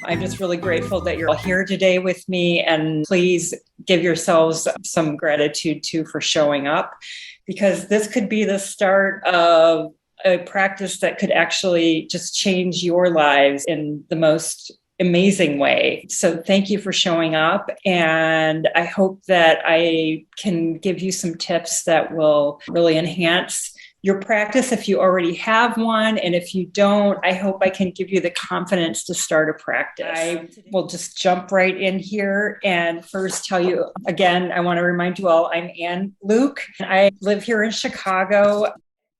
I'm just really grateful that you're all here today with me, and please give yourselves some gratitude too for showing up, because this could be the start of a practice that could actually just change your lives in the most amazing way. So thank you for showing up. And I hope that I can give you some tips that will really enhance your practice if you already have one. And if you don't, I hope I can give you the confidence to start a practice. I will just jump right in here and first tell you again, I want to remind you all, I'm Lueck. I live here in Chicago.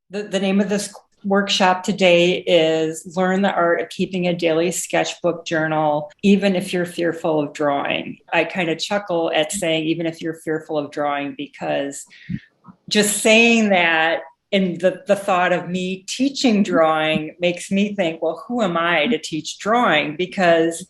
The name of this workshop today is Learn the Art of Keeping a Daily Sketchbook Journal, even if you're fearful of drawing. I kind of chuckle at saying, even if you're fearful of drawing, because just saying that and the thought of me teaching drawing makes me think, well, who am I to teach drawing? Because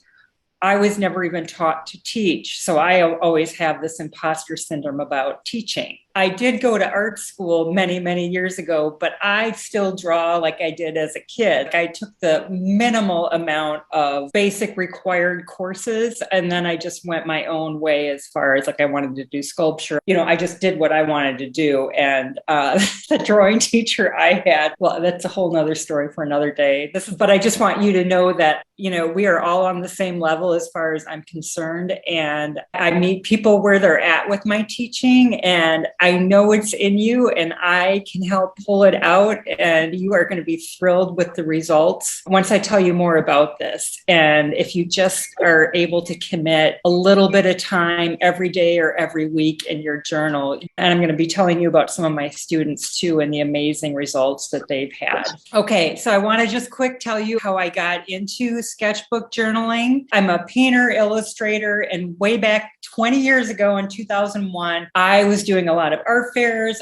I was never even taught to teach. So I always have this imposter syndrome about teaching. I did go to art school many, many years ago, but I still draw like I did as a kid. I took the minimal amount of basic required courses, and then I just went my own way as far as like I wanted to do sculpture. I just did what I wanted to do. And the drawing teacher I had, well, that's a whole nother story for another day. But I just want you to know that, we are all on the same level as far as I'm concerned. And I meet people where they're at with my teaching, and I know it's in you, and I can help pull it out, and you are going to be thrilled with the results once I tell you more about this. And if you just are able to commit a little bit of time every day or every week in your journal, and I'm going to be telling you about some of my students too and the amazing results that they've had. Okay, so I want to just quick tell you how I got into sketchbook journaling. I'm a painter, illustrator, and way back 20 years ago in 2001, I was doing a lot of art fairs.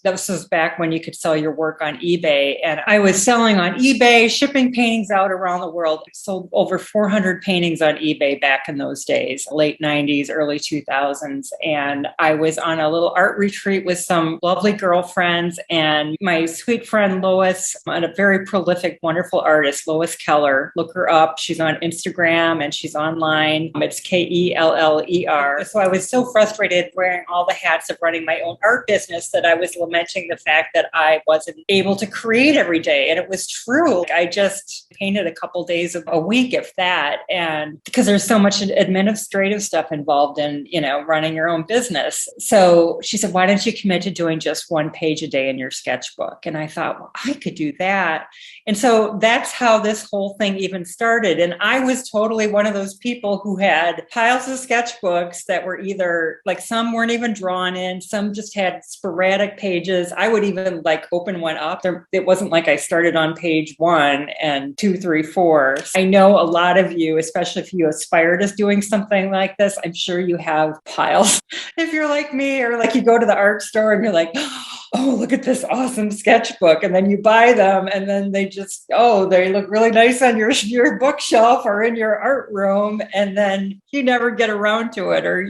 This was back when you could sell your work on eBay. And I was selling on eBay, shipping paintings out around the world. I sold over 400 paintings on eBay back in those days, late 90s, early 2000s. And I was on a little art retreat with some lovely girlfriends, and my sweet friend Lois, a very prolific, wonderful artist, Lois Keller. Look her up. She's on Instagram and she's online. It's Keller. So I was so frustrated wearing all the hats of running my own art business that I was lamenting the fact that I wasn't able to create every day. And it was true. I just painted a couple days a week, if that. And because there's so much administrative stuff involved in, running your own business. So she said, why don't you commit to doing just one page a day in your sketchbook? And I thought, well, I could do that. And so that's how this whole thing even started. And I was totally one of those people who had piles of sketchbooks that were either like some weren't even drawn in, some just had sporadic pages. I would even open one up. It wasn't like I started on page 1 and 2, 3, 4. I know a lot of you, especially if you aspire to doing something like this, I'm sure you have piles. If you're like me, or like you go to the art store and you're like, oh, look at this awesome sketchbook. And then you buy them, and then they look really nice on your bookshelf or in your art room. And then you never get around to it. Or,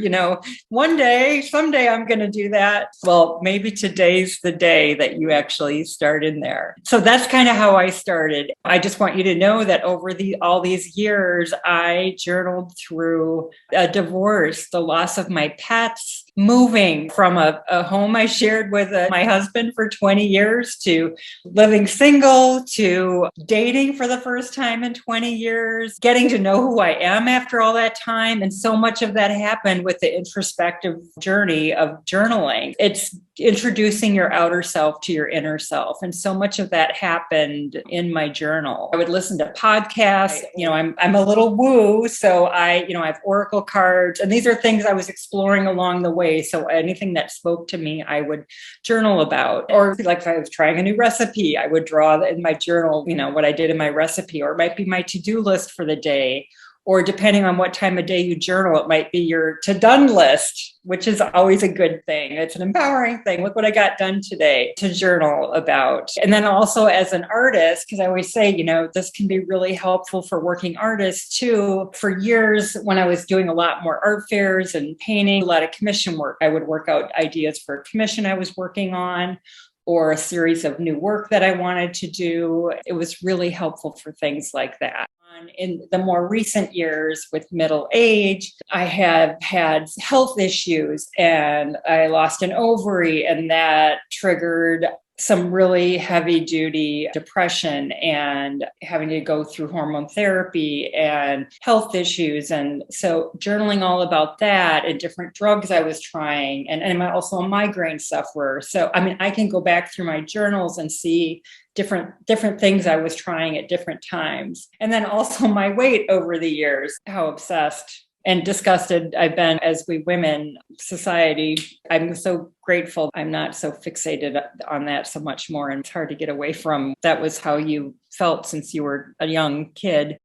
someday I'm going to do that. Well, maybe today's the day that you actually start in there. So that's kind of how I started. I just want you to know that over all these years, I journaled through a divorce, the loss of my pets, moving from a home I shared with my husband for 20 years to living single, to dating for the first time in 20 years, getting to know who I am after all that time. And so much of that happened with the introspective journey of journaling. It's introducing your outer self to your inner self. And so much of that happened in my journal. I would listen to podcasts. I'm a little woo. So I have oracle cards, and these are things I was exploring along the way. So anything that spoke to me, I would journal about. Or like if I was trying a new recipe, I would draw in my journal, what I did in my recipe, or it might be my to-do list for the day. Or depending on what time of day you journal, it might be your to-done list, which is always a good thing. It's an empowering thing. Look what I got done today to journal about. And then also as an artist, because I always say, this can be really helpful for working artists too. For years, when I was doing a lot more art fairs and painting, a lot of commission work, I would work out ideas for a commission I was working on, or a series of new work that I wanted to do. It was really helpful for things like that. In the more recent years with middle age, I have had health issues and I lost an ovary, and that triggered some really heavy duty depression and having to go through hormone therapy and health issues. And so journaling all about that and different drugs I was trying. And I'm also a migraine sufferer. So, I mean, I can go back through my journals and see different things I was trying at different times. And then also my weight over the years, how obsessed and disgusted I've been as we women society. I'm so grateful I'm not so fixated on that so much more. And it's hard to get away from. That was how you felt since you were a young kid.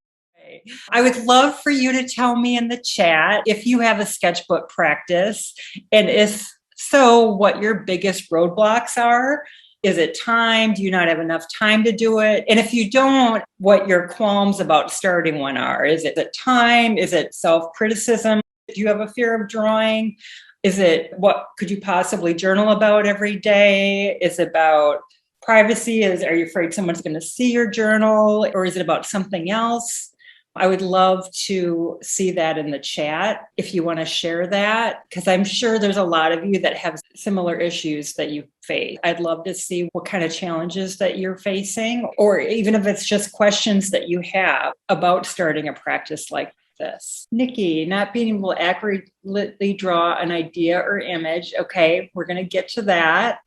I would love for you to tell me in the chat if you have a sketchbook practice, and if so, what your biggest roadblocks are. Is it time? Do you not have enough time to do it? And if you don't, what your qualms about starting one are? Is it time? Is it self-criticism? Do you have a fear of drawing? Is it what could you possibly journal about every day? Is it about privacy? Are you afraid someone's going to see your journal? Or is it about something else? I would love to see that in the chat if you want to share that, because I'm sure there's a lot of you that have similar issues that you face. I'd love to see what kind of challenges that you're facing, or even if it's just questions that you have about starting a practice like this. Nikki, not being able to accurately draw an idea or image. Okay, we're going to get to that.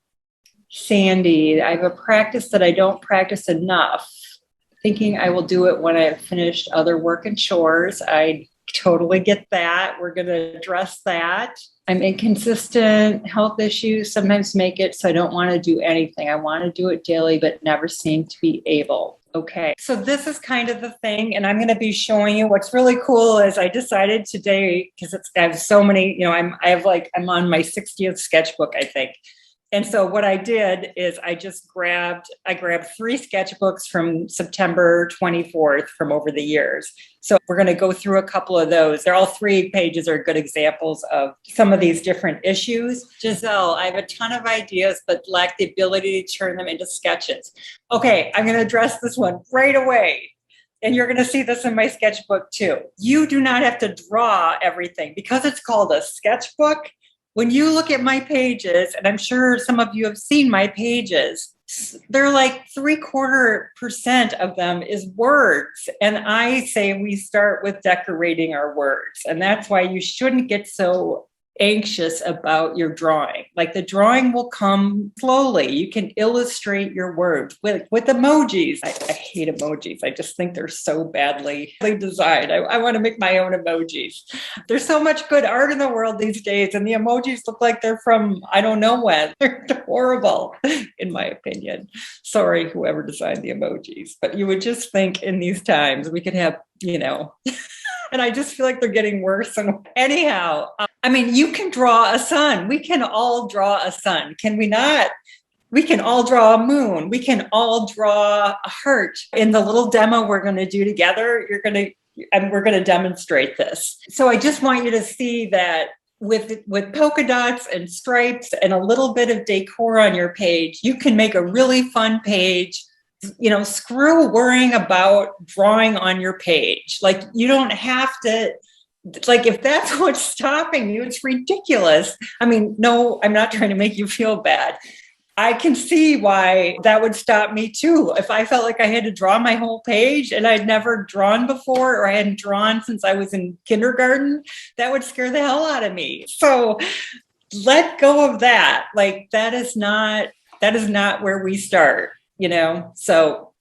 Sandy, I have a practice that I don't practice enough. Thinking I will do it when I have finished other work and chores. I totally get that. We're going to address that. I'm inconsistent. Health issues sometimes make it so I don't want to do anything. I want to do it daily, but never seem to be able. Okay. So this is kind of the thing, and I'm going to be showing you what's really cool is I decided today, because I have so many, I'm on my 60th sketchbook, I think. And so what I did is I grabbed 3 sketchbooks from September 24th from over the years. So we're going to go through a couple of those. They're all 3 pages are good examples of some of these different issues. Giselle, I have a ton of ideas, but lack the ability to turn them into sketches. Okay, I'm going to address this one right away. And you're going to see this in my sketchbook too. You do not have to draw everything because it's called a sketchbook. When you look at my pages, and I'm sure some of you have seen my pages, they're like 3/4% of them is words. And I say we start with decorating our words. And that's why you shouldn't get so anxious about your drawing. Like the drawing will come slowly. You can illustrate your words with emojis. I hate emojis. I just think they're so badly designed. I want to make my own emojis. There's so much good art in the world these days, and the emojis look like they're from I don't know when. They're horrible, in my opinion. Sorry, whoever designed the emojis. But you would just think in these times we could have, and I just feel like they're getting worse. And anyhow, you can draw a sun. We can all draw a sun. Can we not? We can all draw a moon. We can all draw a heart. In the little demo we're going to do together, we're going to demonstrate this. So I just want you to see that with polka dots and stripes and a little bit of decor on your page, you can make a really fun page. Screw worrying about drawing on your page. Like you don't have to, if that's what's stopping you, it's ridiculous. No, I'm not trying to make you feel bad. I can see why that would stop me too. If I felt like I had to draw my whole page and I'd never drawn before, or I hadn't drawn since I was in kindergarten, that would scare the hell out of me. So let go of that. That is not where we start. So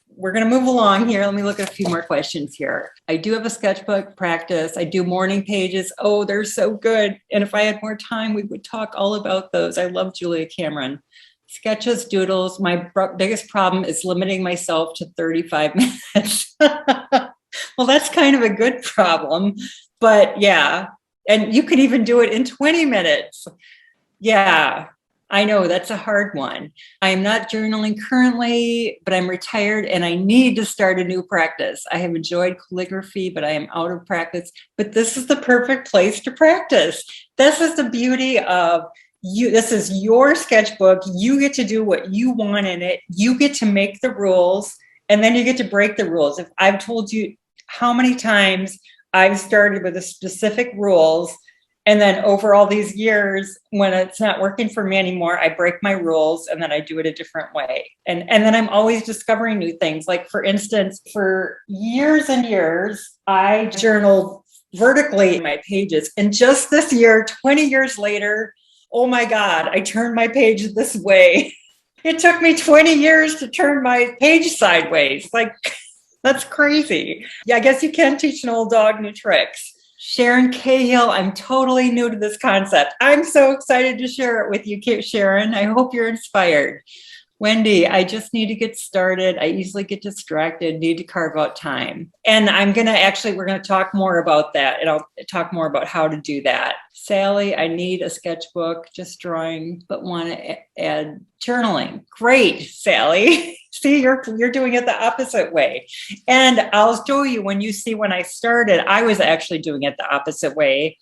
we're going to move along here. Let me look at a few more questions here. I do have a sketchbook practice. I do morning pages. Oh, they're so good. And if I had more time, we would talk all about those. I love Julia Cameron. Sketches, doodles. My biggest problem is limiting myself to 35 minutes. Well, that's kind of a good problem, but yeah. And you can even do it in 20 minutes. Yeah. I know that's a hard one. I am not journaling currently, but I'm retired and I need to start a new practice. I have enjoyed calligraphy, but I am out of practice. But this is the perfect place to practice. This is the beauty of you. This is your sketchbook. You get to do what you want in it. You get to make the rules, and then you get to break the rules. If I've told you, how many times I've started with a specific rules, and then over all these years, when it's not working for me anymore, I break my rules and then I do it a different way. And then I'm always discovering new things. Like, for instance, for years and years, I journaled vertically in my pages. And just this year, 20 years later, oh my God, I turned my page this way. It took me 20 years to turn my page sideways. Like, that's crazy. Yeah, I guess you can teach an old dog new tricks. Sharon Cahill, I'm totally new to this concept. I'm so excited to share it with you, Sharon. I hope you're inspired. Wendy, I just need to get started. I easily get distracted, need to carve out time. And we're going to talk more about that. And I'll talk more about how to do that. Sally, I need a sketchbook, just drawing, but want to add journaling. Great, Sally. See, you're doing it the opposite way. And I'll show you when I started, I was actually doing it the opposite way.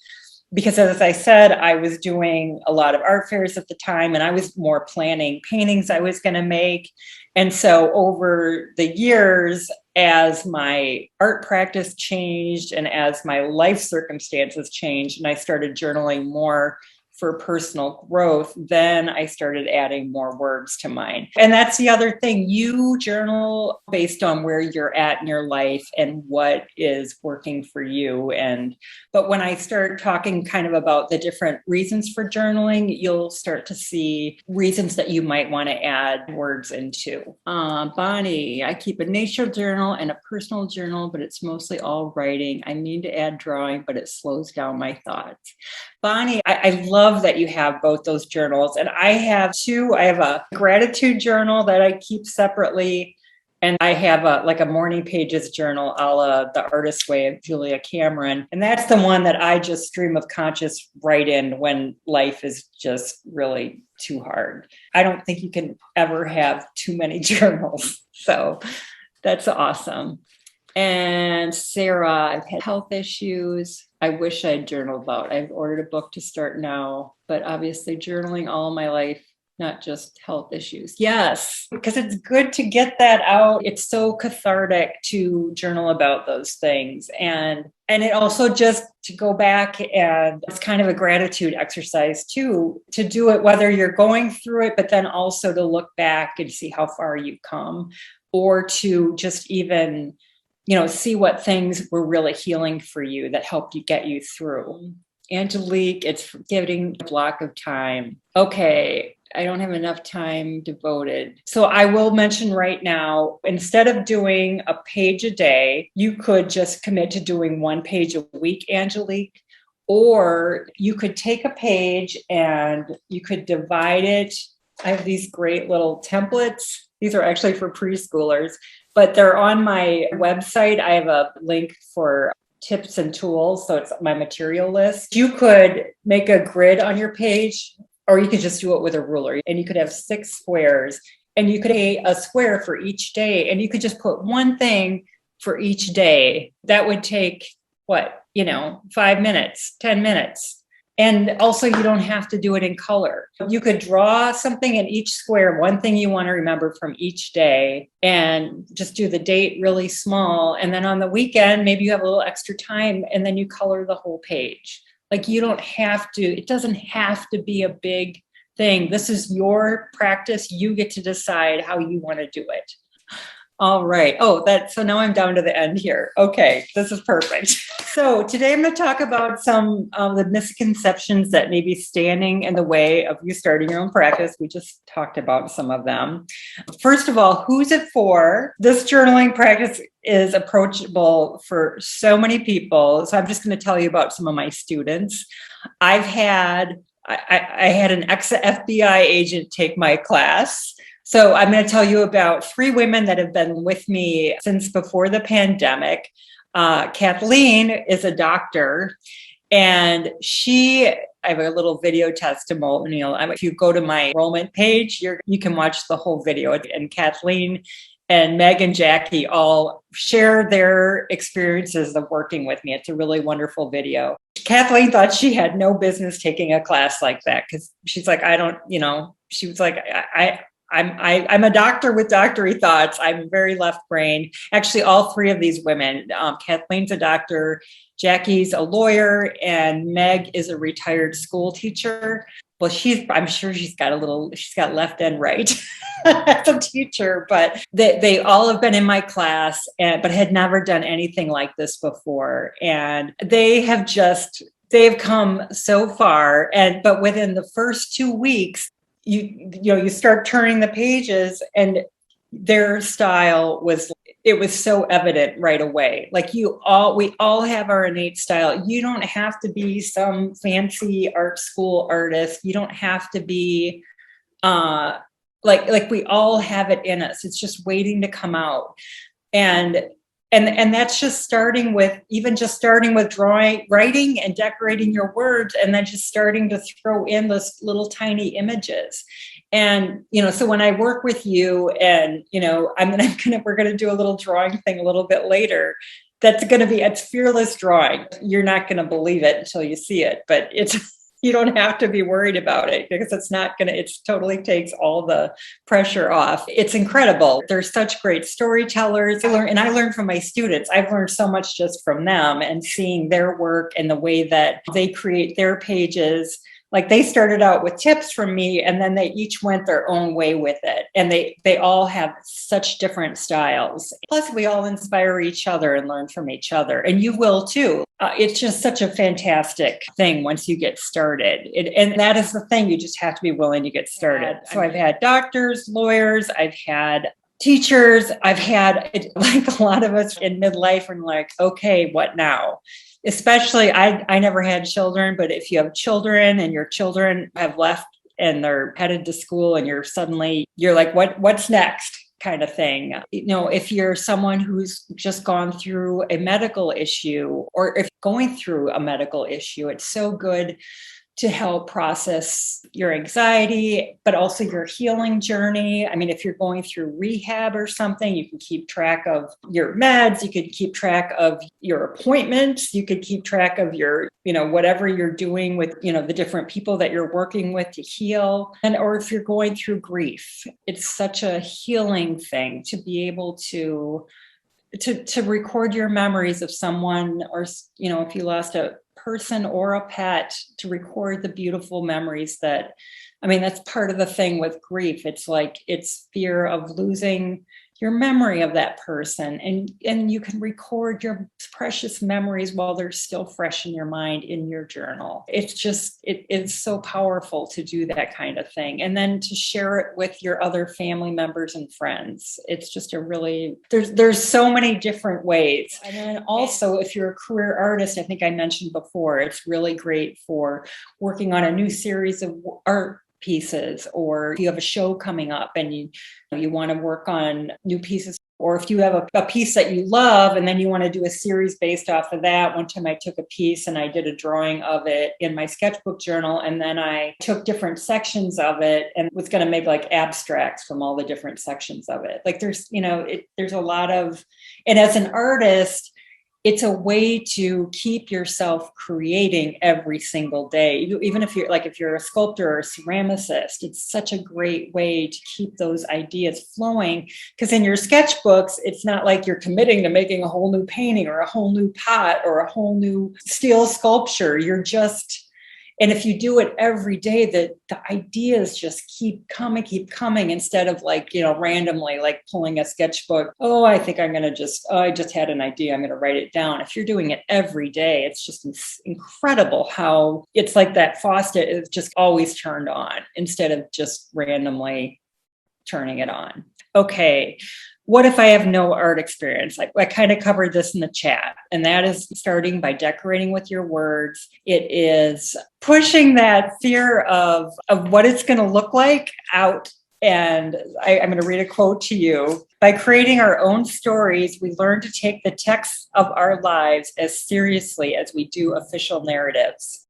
Because, as I said, I was doing a lot of art fairs at the time, and I was more planning paintings I was going to make. And so over the years, as my art practice changed and as my life circumstances changed, and I started journaling more for personal growth, then I started adding more words to mine. And that's the other thing. You journal based on where you're at in your life and what is working for you. But when I start talking kind of about the different reasons for journaling, you'll start to see reasons that you might want to add words into. Bonnie, I keep a nature journal and a personal journal, but it's mostly all writing. I need to add drawing, but it slows down my thoughts. Bonnie, I love that you have both those journals. And I have two. I have a gratitude journal that I keep separately. And I have a morning pages journal, a la The Artist's Way of Julia Cameron. And that's the one that I just stream of conscious write in when life is just really too hard. I don't think you can ever have too many journals. So that's awesome. And Sarah, I've had health issues. I wish I'd journaled about. I've ordered a book to start now, but obviously journaling all my life, not just health issues. Yes, because it's good to get that out. It's so cathartic to journal about those things. And it also just to go back, and it's kind of a gratitude exercise too, to do it, whether you're going through it, but then also to look back and see how far you've come, or to just even see what things were really healing for you that helped you get you through. Angelique, it's getting a block of time. Okay, I don't have enough time devoted. So I will mention right now, instead of doing a page a day, you could just commit to doing 1 page a week, Angelique. Or you could take a page and you could divide it. I have these great little templates. These are actually for preschoolers, but they're on my website. I have a link for tips and tools. So it's my material list. You could make a grid on your page, or you could just do it with a ruler, and you could have 6 squares, and you could have a square for each day, and you could just put one thing for each day. That would take 5 minutes, 10 minutes. And also, you don't have to do it in color. You could draw something in each square, one thing you want to remember from each day, and just do the date really small. And then on the weekend, maybe you have a little extra time, and then you color the whole page. Like, you don't have to, it doesn't have to be a big thing. This is your practice. You get to decide how you want to do it. All right. So now I'm down to the end here. Okay, this is perfect. So today I'm going to talk about some of the misconceptions that may be standing in the way of you starting your own practice. We just talked about some of them. First of all, who's it for? This journaling practice is approachable for so many people. So I'm just going to tell you about some of my students. I had an ex-FBI agent take my class. So I'm going to tell you about 3 women that have been with me since before the pandemic. Kathleen is a doctor, and I have a little video testimonial. If you go to my enrollment page, you can watch the whole video. And Kathleen and Meg and Jackie all share their experiences of working with me. It's a really wonderful video. Kathleen thought she had no business taking a class like that, because she's like, she was like, I'm a doctor with doctory thoughts. I'm very left brain. Actually, all three of these women, Kathleen's a doctor, Jackie's a lawyer, and Meg is a retired school teacher. Well, I'm sure she's got left and right as a teacher, but they all have been in my class, but had never done anything like this before. And they've come so far. But within the first 2 weeks, you start turning the pages, and their style was so evident right away. Like we all have our innate style. You don't have to be some fancy art school artist. You don't have to be like we all have it in us. It's just waiting to come out. And that's just starting with drawing, writing, and decorating your words, and then just starting to throw in those little tiny images. And, so when I work with you, and, we're going to do a little drawing thing a little bit later. It's fearless drawing. You're not going to believe it until you see it, but you don't have to be worried about it, because it totally takes all the pressure off. It's incredible. They're such great storytellers. I learn from my students. I've learned so much just from them and seeing their work and the way that they create their pages. Like, they started out with tips from me, and then they each went their own way with it. And they all have such different styles. Plus, we all inspire each other and learn from each other. And you will too. It's just such a fantastic thing once you get started. And that is the thing. You just have to be willing to get started. So I've had doctors, lawyers, I've had teachers, I've had like a lot of us in midlife, and like, okay, what now? Especially, I never had children, but if you have children and your children have left and they're headed to school, and you're like, what's next kind of thing. If you're someone who's just gone through a medical issue, or if going through a medical issue, it's so good to help process your anxiety, but also your healing journey. I mean, if you're going through rehab or something, you can keep track of your meds, you could keep track of your appointments, you could keep track of your, whatever you're doing with, the different people that you're working with to heal. Or if you're going through grief, it's such a healing thing to be able to record your memories of someone, or, if you lost a person or a pet, to record the beautiful memories that's part of the thing with grief. It's fear of losing your memory of that person, and you can record your precious memories while they're still fresh in your mind in your journal. It's so powerful to do that kind of thing, and then to share it with your other family members and friends. It's just there's so many different ways. And then also, if you're a career artist, I think I mentioned before, it's really great for working on a new series of art pieces, or if you have a show coming up and you want to work on new pieces, or if you have a piece that you love and then you want to do a series based off of that. One time I took a piece and I did a drawing of it in my sketchbook journal, and then I took different sections of it and was going to make like abstracts from all the different sections of it. Like there's a lot of, and as an artist, it's a way to keep yourself creating every single day. Even if you're a sculptor or a ceramicist, it's such a great way to keep those ideas flowing. Because in your sketchbooks, it's not like you're committing to making a whole new painting or a whole new pot or a whole new steel sculpture. And if you do it every day, the ideas just keep coming instead of randomly pulling a sketchbook. Oh, I think I just had an idea, I'm going to write it down. If you're doing it every day, it's just incredible how it's like that faucet is just always turned on instead of just randomly turning it on. Okay. What if I have no art experience? I kind of covered this in the chat, and that is starting by decorating with your words. It is pushing that fear of what it's going to look like out. And I'm going to read a quote to you. By creating our own stories, we learn to take the text of our lives as seriously as we do official narratives.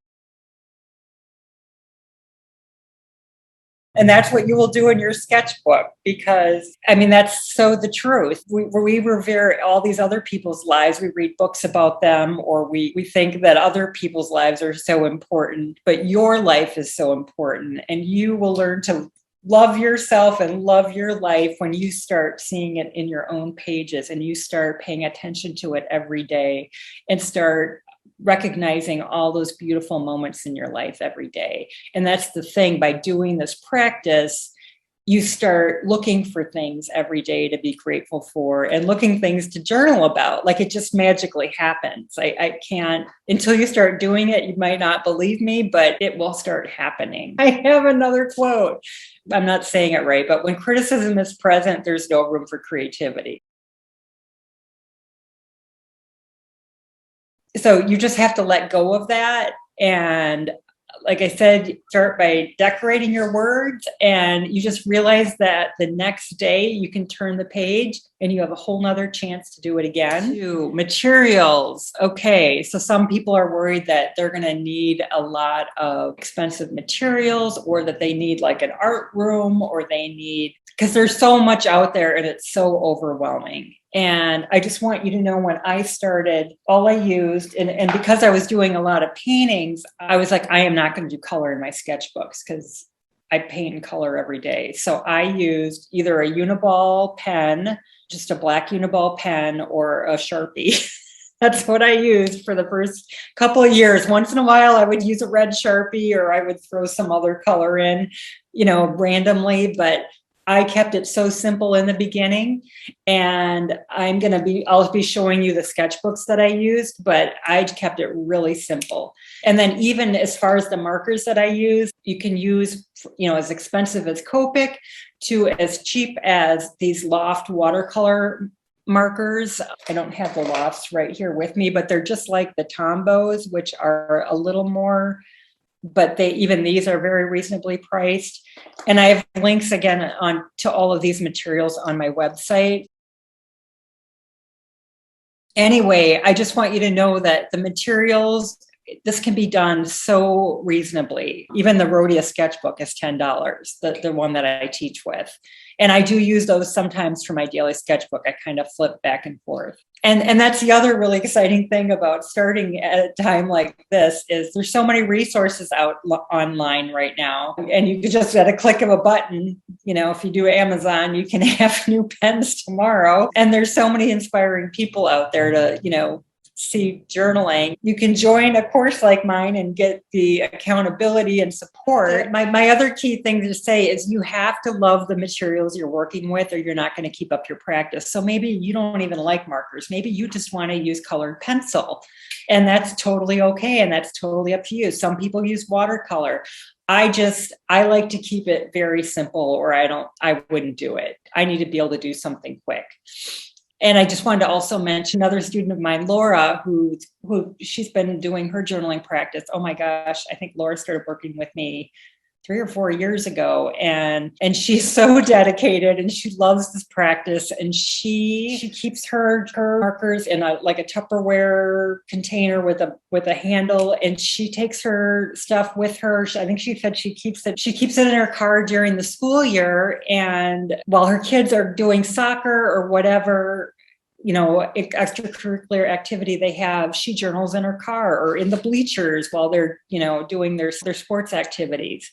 And that's what you will do in your sketchbook, because, that's so the truth. We revere all these other people's lives. We read books about them, or we think that other people's lives are so important, but your life is so important. And you will learn to love yourself and love your life when you start seeing it in your own pages and you start paying attention to it every day and start recognizing all those beautiful moments in your life every day. And that's the thing, by doing this practice, you start looking for things every day to be grateful for and looking things to journal about. Like it just magically happens. I can't, until you start doing it, you might not believe me, but it will start happening. I have another quote. I'm not saying it right, but when criticism is present, there's no room for creativity. So you just have to let go of that. And like I said, start by decorating your words, and you just realize that the next day you can turn the page and you have a whole nother chance to do it again. Materials. Okay, so some people are worried that they're going to need a lot of expensive materials, or that they need like an art room, or they need, because there's so much out there and it's so overwhelming. And I just want you to know, when I started, all I used, and because I was doing a lot of paintings, I was like, I am not going to do color in my sketchbooks because I paint in color every day. So I used either a Uniball pen, just a black Uniball pen, or a Sharpie. That's what I used for the first couple of years. Once in a while, I would use a red Sharpie, or I would throw some other color in, randomly, but I kept it so simple in the beginning, and I'll be showing you the sketchbooks that I used, but I kept it really simple. And then even as far as the markers that I use, you can use, as expensive as Copic to as cheap as these Loft watercolor markers. I don't have the Lofts right here with me, but they're just like the Tombos, which are a little more, but even these are very reasonably priced. And I have links again to all of these materials on my website. Anyway, I just want you to know that the materials, this can be done so reasonably. Even the Rhodia sketchbook is $10, the one that I teach with. And I do use those sometimes for my daily sketchbook. I kind of flip back and forth. And that's the other really exciting thing about starting at a time like this, is there's so many resources out online right now. And you can just, at a click of a button, if you do Amazon, you can have new pens tomorrow. And there's so many inspiring people out there to, see journaling. You can join a course like mine and get the accountability and support. My other key thing to say is you have to love the materials you're working with, or you're not going to keep up your practice. So maybe you don't even like markers. Maybe you just want to use colored pencil, and that's totally okay. And that's totally up to you. Some people use watercolor. I like to keep it very simple, or I wouldn't do it. I need to be able to do something quick. And I just wanted to also mention another student of mine, Laura, who she's been doing her journaling practice. Oh my gosh, I think Laura started working with me 3 or 4 years ago, and she's so dedicated, and she loves this practice, and she keeps her markers in a Tupperware container with a handle, and she takes her stuff with her. I think she said she keeps it in her car during the school year, and while her kids are doing soccer or whatever extracurricular activity they have, she journals in her car or in the bleachers while they're, doing their sports activities.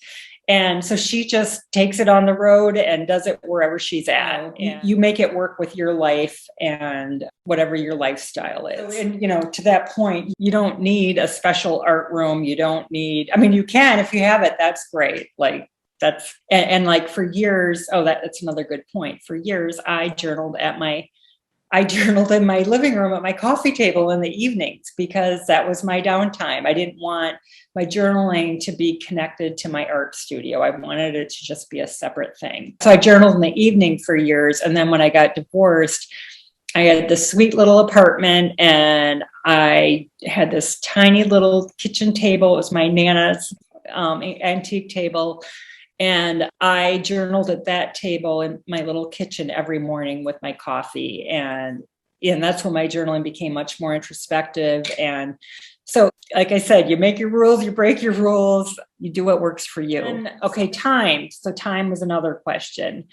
And so she just takes it on the road and does it wherever she's at. And you make it work with your life and whatever your lifestyle is. And, to that point, you don't need a special art room. You don't need, you can, if you have it, that's great. For years, that's another good point. For years, I journaled in my living room at my coffee table in the evenings, because that was my downtime. I didn't want my journaling to be connected to my art studio. I wanted it to just be a separate thing. So I journaled in the evening for years. And then when I got divorced, I had this sweet little apartment, and I had this tiny little kitchen table. It was my Nana's antique table. And I journaled at that table in my little kitchen every morning with my coffee. And that's when my journaling became much more introspective. And so, like I said, you make your rules, you break your rules, you do what works for you. And, okay, time. So time was another question.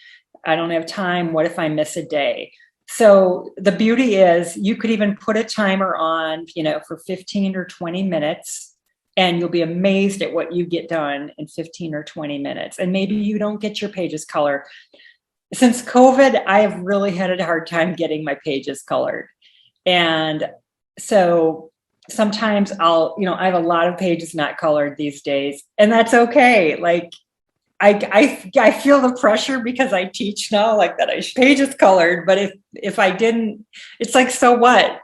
I don't have time. What if I miss a day? So the beauty is you could even put a timer on, for 15 or 20 minutes. And you'll be amazed at what you get done in 15 or 20 minutes. And maybe you don't get your pages colored. Since COVID, I have really had a hard time getting my pages colored. And so sometimes I have a lot of pages not colored these days, and that's okay. Like, I feel the pressure because I teach now, like that pages colored, but if I didn't, it's like, so what,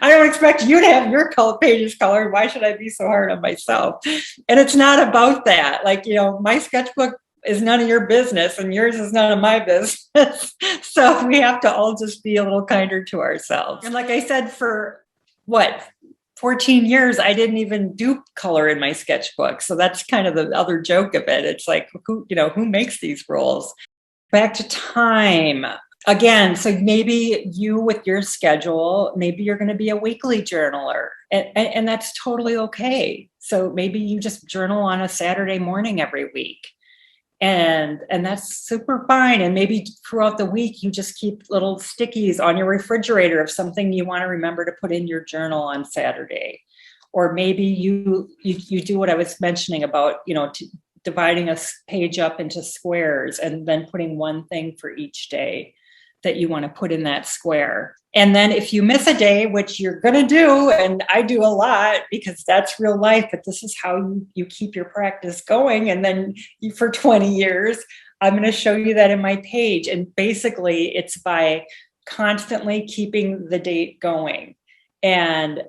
I don't expect you to have your pages colored. Why should I be so hard on myself? And it's not about that. Like, my sketchbook is none of your business and yours is none of my business. So we have to all just be a little kinder to ourselves. And like I said, for 14 years, I didn't even do color in my sketchbook. So that's kind of the other joke of it. It's like, who makes these rules? Back to time. Again, so maybe you with your schedule, maybe you're going to be a weekly journaler, and that's totally okay. So maybe you just journal on a Saturday morning every week. And that's super fine. And maybe throughout the week, you just keep little stickies on your refrigerator of something you want to remember to put in your journal on Saturday. Or maybe you do what I was mentioning about, dividing a page up into squares and then putting one thing for each day that you want to put in that square. And then if you miss a day, which you're going to do, and I do a lot because that's real life, but this is how you keep your practice going. And then for 20 years, I'm going to show you that in my page. And basically it's by constantly keeping the date going. And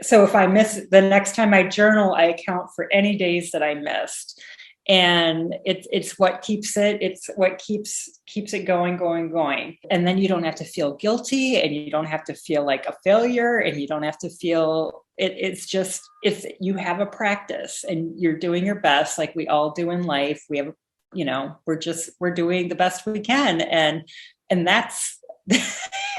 so if I miss, the next time I journal, I account for any days that I missed. And it's what keeps it going. And then you don't have to feel guilty, and you don't have to feel like a failure, and you don't have to feel you have a practice and you're doing your best, like we all do in life. We have, we're doing the best we can. And that's,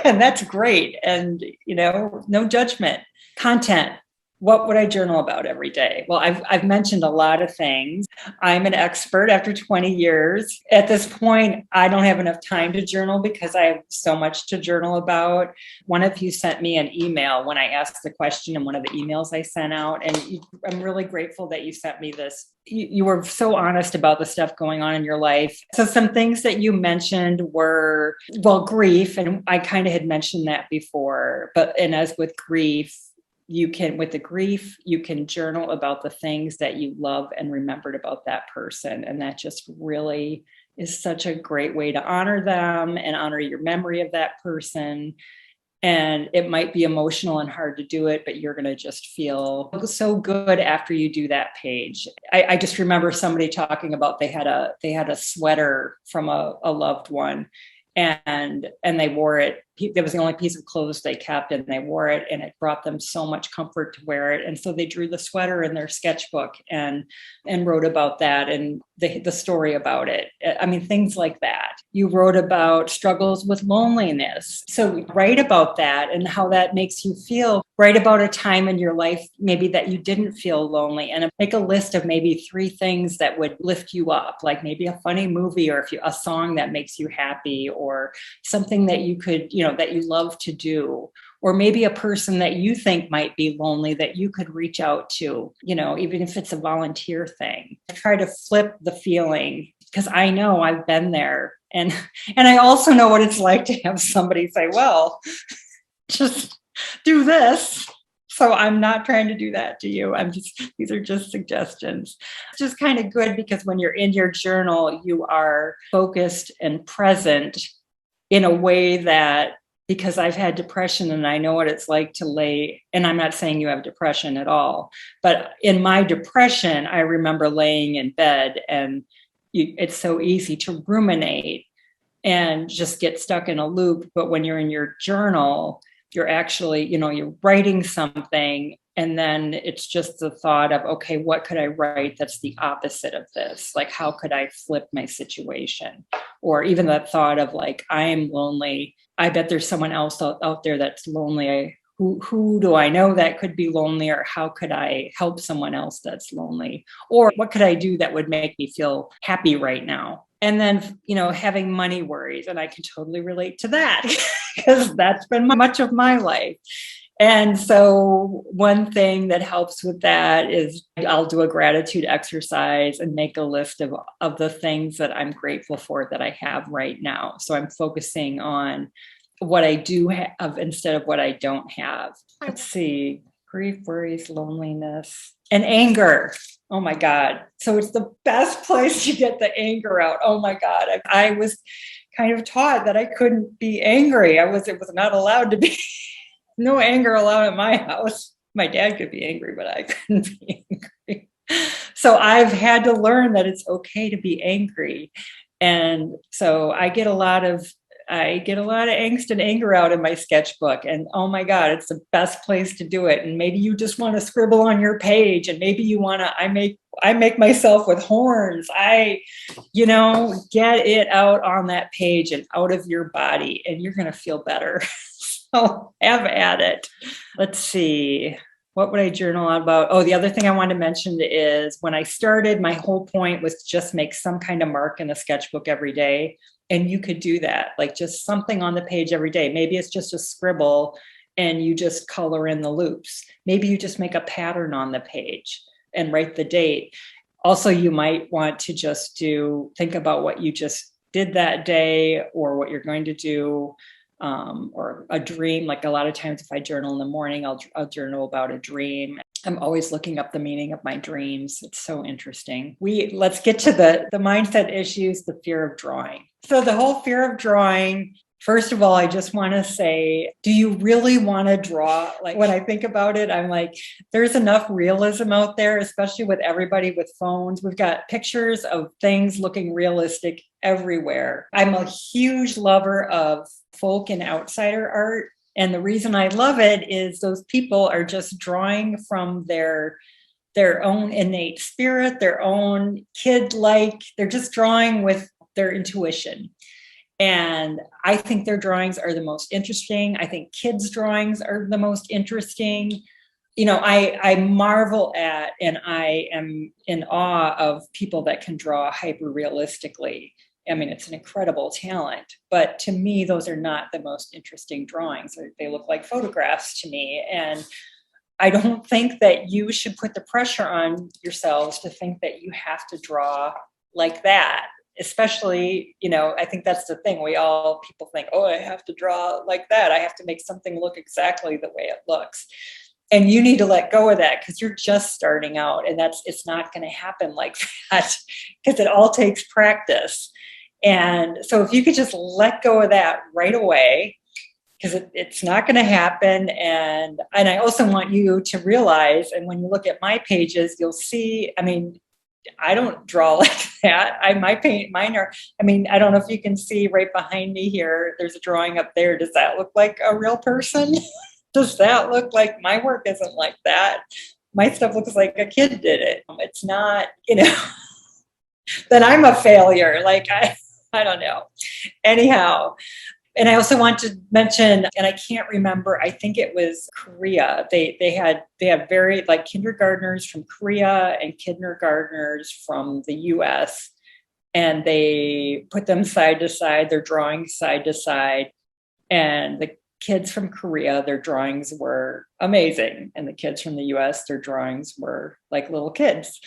and that's great. And, no judgment. Content. What would I journal about every day? Well, I've mentioned a lot of things. I'm an expert after 20 years. At this point, I don't have enough time to journal because I have so much to journal about. One of you sent me an email when I asked the question in one of the emails I sent out. And I'm really grateful that you sent me this. You were so honest about the stuff going on in your life. So some things that you mentioned were, grief. And I kind of had mentioned that before, and as with grief, you can journal about the things that you love and remembered about that person. And that just really is such a great way to honor them and honor your memory of that person. And it might be emotional and hard to do it, but you're going to just feel so good after you do that page. I just remember somebody talking about they had a sweater from a loved one, and they wore it. That was the only piece of clothes they kept, and they wore it, and it brought them so much comfort to wear it. And so they drew the sweater in their sketchbook and wrote about that and the story about it. I mean, things like that. You wrote about struggles with loneliness. So write about that and how that makes you feel. Write about a time in your life, maybe that you didn't feel lonely, and make a list of maybe 3 things that would lift you up, like maybe a funny movie, or a song that makes you happy, or something that you could, that you love to do, or maybe a person that you think might be lonely that you could reach out to, even if it's a volunteer thing. Try to flip the feeling, because I know I've been there. And I also know what it's like to have somebody say, well, just do this. So I'm not trying to do that to you. These are just suggestions. It's just kind of good because when you're in your journal, you are focused and present in a way that, because I've had depression and I know what it's like to lay, and I'm not saying you have depression at all, but in my depression, I remember laying in bed, and it's so easy to ruminate and just get stuck in a loop. But when you're in your journal, you're actually, you're writing something, and then it's just the thought of, okay, what could I write that's the opposite of this? Like, how could I flip my situation? Or even that thought of, like, I'm lonely. I bet there's someone else out there that's lonely. Who do I know that could be lonely? Or how could I help someone else that's lonely? Or what could I do that would make me feel happy right now? And then, having money worries. And I can totally relate to that because that's been much of my life. And so one thing that helps with that is I'll do a gratitude exercise and make a list of the things that I'm grateful for that I have right now. So I'm focusing on what I do have instead of what I don't have. Let's see, grief, worries, loneliness, and anger. Oh my God. So it's the best place to get the anger out. Oh my God. I was kind of taught that I couldn't be angry. It was not allowed to be. No anger allowed at my house. My dad could be angry, but I couldn't be angry. So I've had to learn that it's okay to be angry. And so I get a lot of angst and anger out in my sketchbook. And oh my God, it's the best place to do it. And maybe you just want to scribble on your page, and maybe you want to, I make myself with horns. Get it out on that page and out of your body, and you're going to feel better. So have at it. Let's see. What would I journal about? Oh, the other thing I wanted to mention is when I started, my whole point was to just make some kind of mark in the sketchbook every day. And you could do that, like just something on the page every day. Maybe it's just a scribble and you just color in the loops. Maybe you just make a pattern on the page and write the date. Also, you might want to just think about what you just did that day or what you're going to do. Or a dream. Like a lot of times if I journal in the morning, I'll journal about a dream. I'm always looking up the meaning of my dreams. It's so interesting. Let's get to the mindset issues, the fear of drawing. So the whole fear of drawing, first of all, I just want to say, do you really want to draw? Like when I think about it, I'm like, there's enough realism out there, especially with everybody with phones. We've got pictures of things looking realistic everywhere. I'm a huge lover of folk and outsider art. And the reason I love it is those people are just drawing from their own innate spirit, their own kid-like, they're just drawing with their intuition. And I think their drawings are the most interesting. I think kids' drawings are the most interesting. I marvel at and I am in awe of people that can draw hyper realistically. I mean, it's an incredible talent, but to me, those are not the most interesting drawings. They look like photographs to me. And I don't think that you should put the pressure on yourselves to think that you have to draw like that. Especially, I think that's the thing. People think, oh, I have to draw like that. I have to make something look exactly the way it looks. And you need to let go of that because you're just starting out, and it's not going to happen like that because it all takes practice. And so if you could just let go of that right away, because it's not going to happen. And I also want you to realize, and when you look at my pages, you'll see, I don't draw like that. Mine are, I don't know if you can see right behind me here, there's a drawing up there. Does that look like a real person? Does that look like my work isn't like that? My stuff looks like a kid did it. It's not, then I'm a failure. Like, I don't know. Anyhow, and I also want to mention, and I can't remember, I think it was Korea. They had very like kindergartners from Korea and kindergartners from the US, and they put them side to side, their drawings side to side. And the kids from Korea, their drawings were amazing. And the kids from the US, their drawings were like little kids.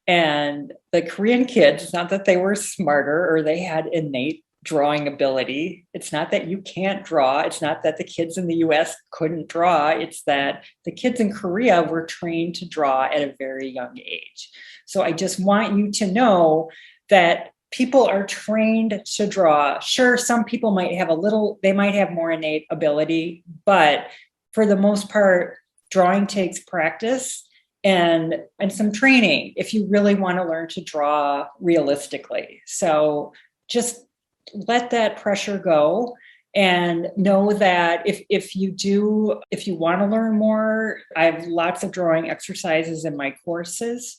And the Korean kids, it's not that they were smarter or they had innate drawing ability. It's not that you can't draw. It's not that the kids in the US couldn't draw. It's that the kids in Korea were trained to draw at a very young age. So I just want you to know that people are trained to draw. Sure, some people might have they might have more innate ability, but for the most part, drawing takes practice and some training if you really want to learn to draw realistically. So just let that pressure go and know that if you want to learn more, I have lots of drawing exercises in my courses,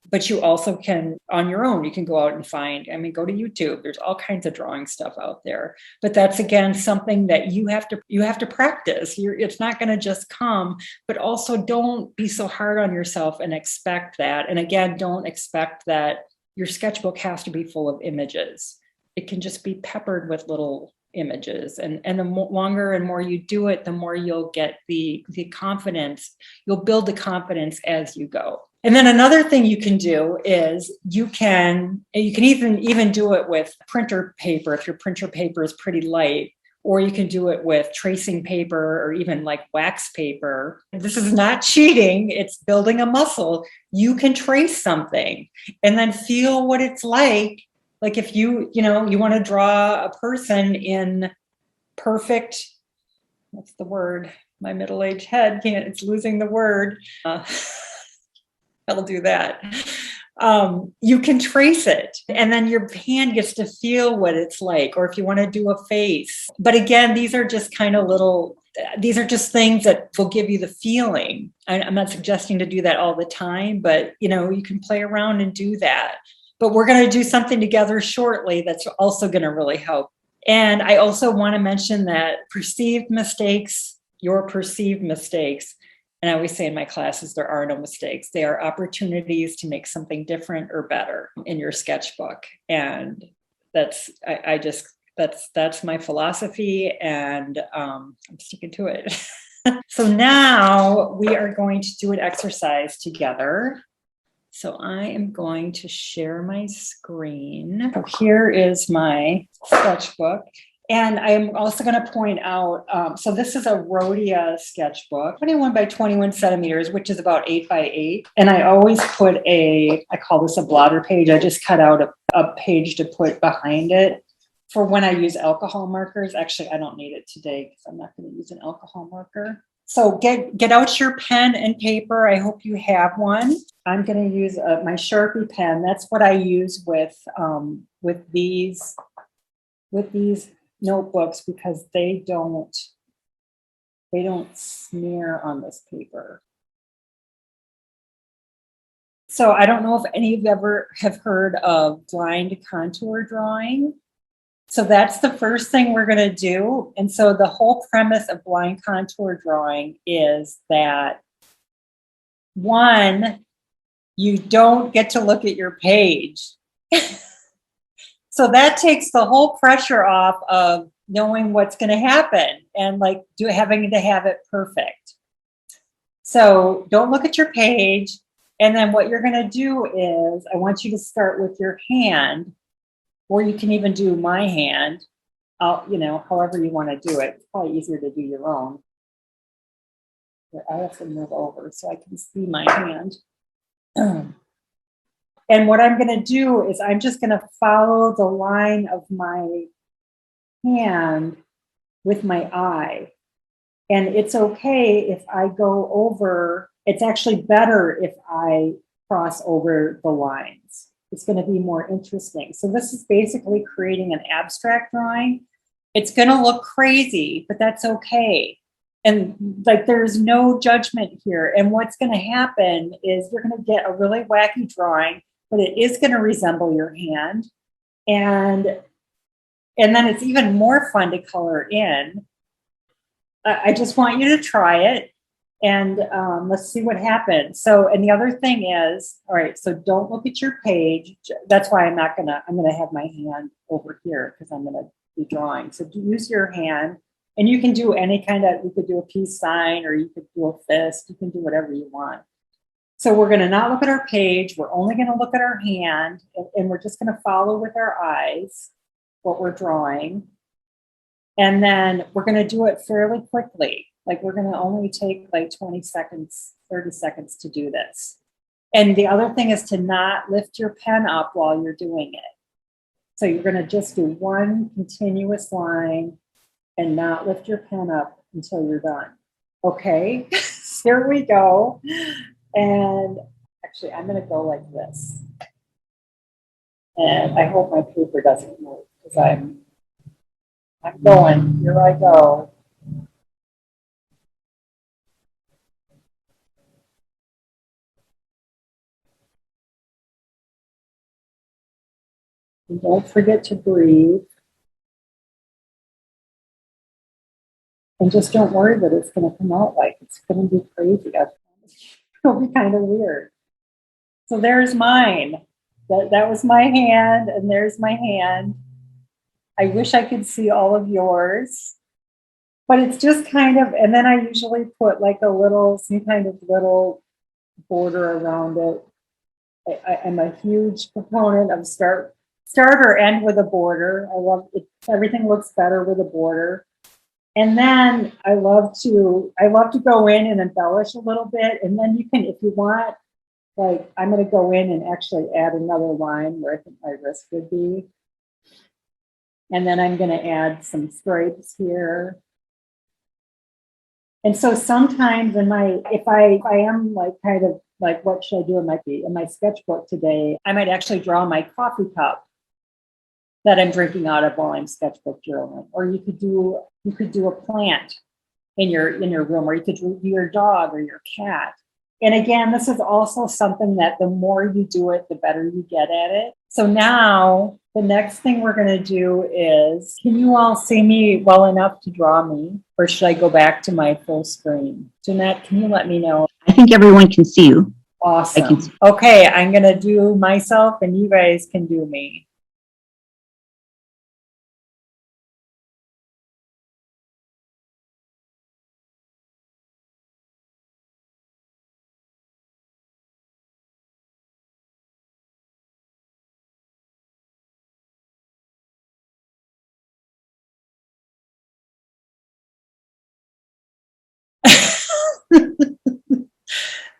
but you also can, on your own, you can go out and find, go to YouTube. There's all kinds of drawing stuff out there. But that's, again, something that you have to practice. It's not going to just come, but also don't be so hard on yourself and expect that. And again, don't expect that your sketchbook has to be full of images. It can just be peppered with little images. And the longer and more you do it, the more you'll get the confidence. You'll build the confidence as you go. And then another thing you can do is you can even do it with printer paper if your printer paper is pretty light, or you can do it with tracing paper or even like wax paper. This is not cheating, it's building a muscle. You can trace something and then feel what it's like. Like if you want to draw a person in perfect, what's the word? My middle-aged head it's losing the word. I'll do that. You can trace it, and then your hand gets to feel what it's like, or if you want to do a face. But again, these are just these are just things that will give you the feeling. I'm not suggesting to do that all the time, but you can play around and do that. But we're going to do something together shortly that's also going to really help. And I also want to mention that your perceived mistakes, and I always say in my classes, there are no mistakes. They are opportunities to make something different or better in your sketchbook. And that's my philosophy, and I'm sticking to it. So now we are going to do an exercise together. So I am going to share my screen. So here is my sketchbook. And I'm also going to point out, so this is a Rhodia sketchbook, 21 by 21 centimeters, which is about 8 by 8. And I always put I call this a blotter page. I just cut out a page to put behind it for when I use alcohol markers. Actually, I don't need it today because I'm not going to use an alcohol marker. So get out your pen and paper. I hope you have one. I'm going to use my Sharpie pen. That's what I use with these notebooks, because they don't smear on this paper. So I don't know if any of you ever have heard of blind contour drawing. So that's the first thing we're going to do. And so the whole premise of blind contour drawing is that, one, you don't get to look at your page. So that takes the whole pressure off of knowing what's going to happen and having to have it perfect. So don't look at your page. And then what you're going to do is I want you to start with your hand, or you can even do my hand, however you want to do it. It's probably easier to do your own. I have to move over so I can see my hand. And what I'm going to do is I'm just going to follow the line of my hand with my eye. And it's okay if I go over, it's actually better if I cross over the lines. It's going to be more interesting. So this is basically creating an abstract drawing. It's going to look crazy, but that's okay. And there's no judgment here. And what's going to happen is you're going to get a really wacky drawing, but it is going to resemble your hand. And then it's even more fun to color in. I just want you to try it, and let's see what happens. So, and the other thing is, all right, so don't look at your page. That's why I'm going to have my hand over here because I'm going to be drawing. So use your hand, and you can do you could do a peace sign, or you could do a fist. You can do whatever you want. So we're going to not look at our page. We're only going to look at our hand, and we're just going to follow with our eyes what we're drawing. And then we're going to do it fairly quickly. We're going to only take 20 seconds, 30 seconds to do this. And the other thing is to not lift your pen up while you're doing it. So you're going to just do one continuous line and not lift your pen up until you're done. Okay, here we go. And actually, I'm going to go like this. And I hope my paper doesn't move because I'm going. Here I go. And don't forget to breathe. And just don't worry that it's going to come out it's going to be crazy. It'll be kind of weird. So there's mine. That was my hand, and there's my hand. I wish I could see all of yours, but it's just kind of, and then I usually put like a little, some kind of little border around it. I'm a huge proponent of start or end with a border. I love it. Everything looks better with a border. And then I love to go in and embellish a little bit. And then you can, if you want, like I'm going to go in and actually add another line where I think my wrist would be. And then I'm going to add some stripes here. And so sometimes if I am like kind of like, what should I do in my sketchbook today? I might actually draw my coffee cup that I'm drinking out of while I'm sketchbook journaling. Or you could do a plant in your room, or you could do your dog or your cat. And again, this is also something that the more you do it, the better you get at it. So now the next thing we're going to do is, can you all see me well enough to draw me? Or should I go back to my full screen? Jeanette, can you let me know? I think everyone can see you. Awesome. Okay, I'm going to do myself and you guys can do me.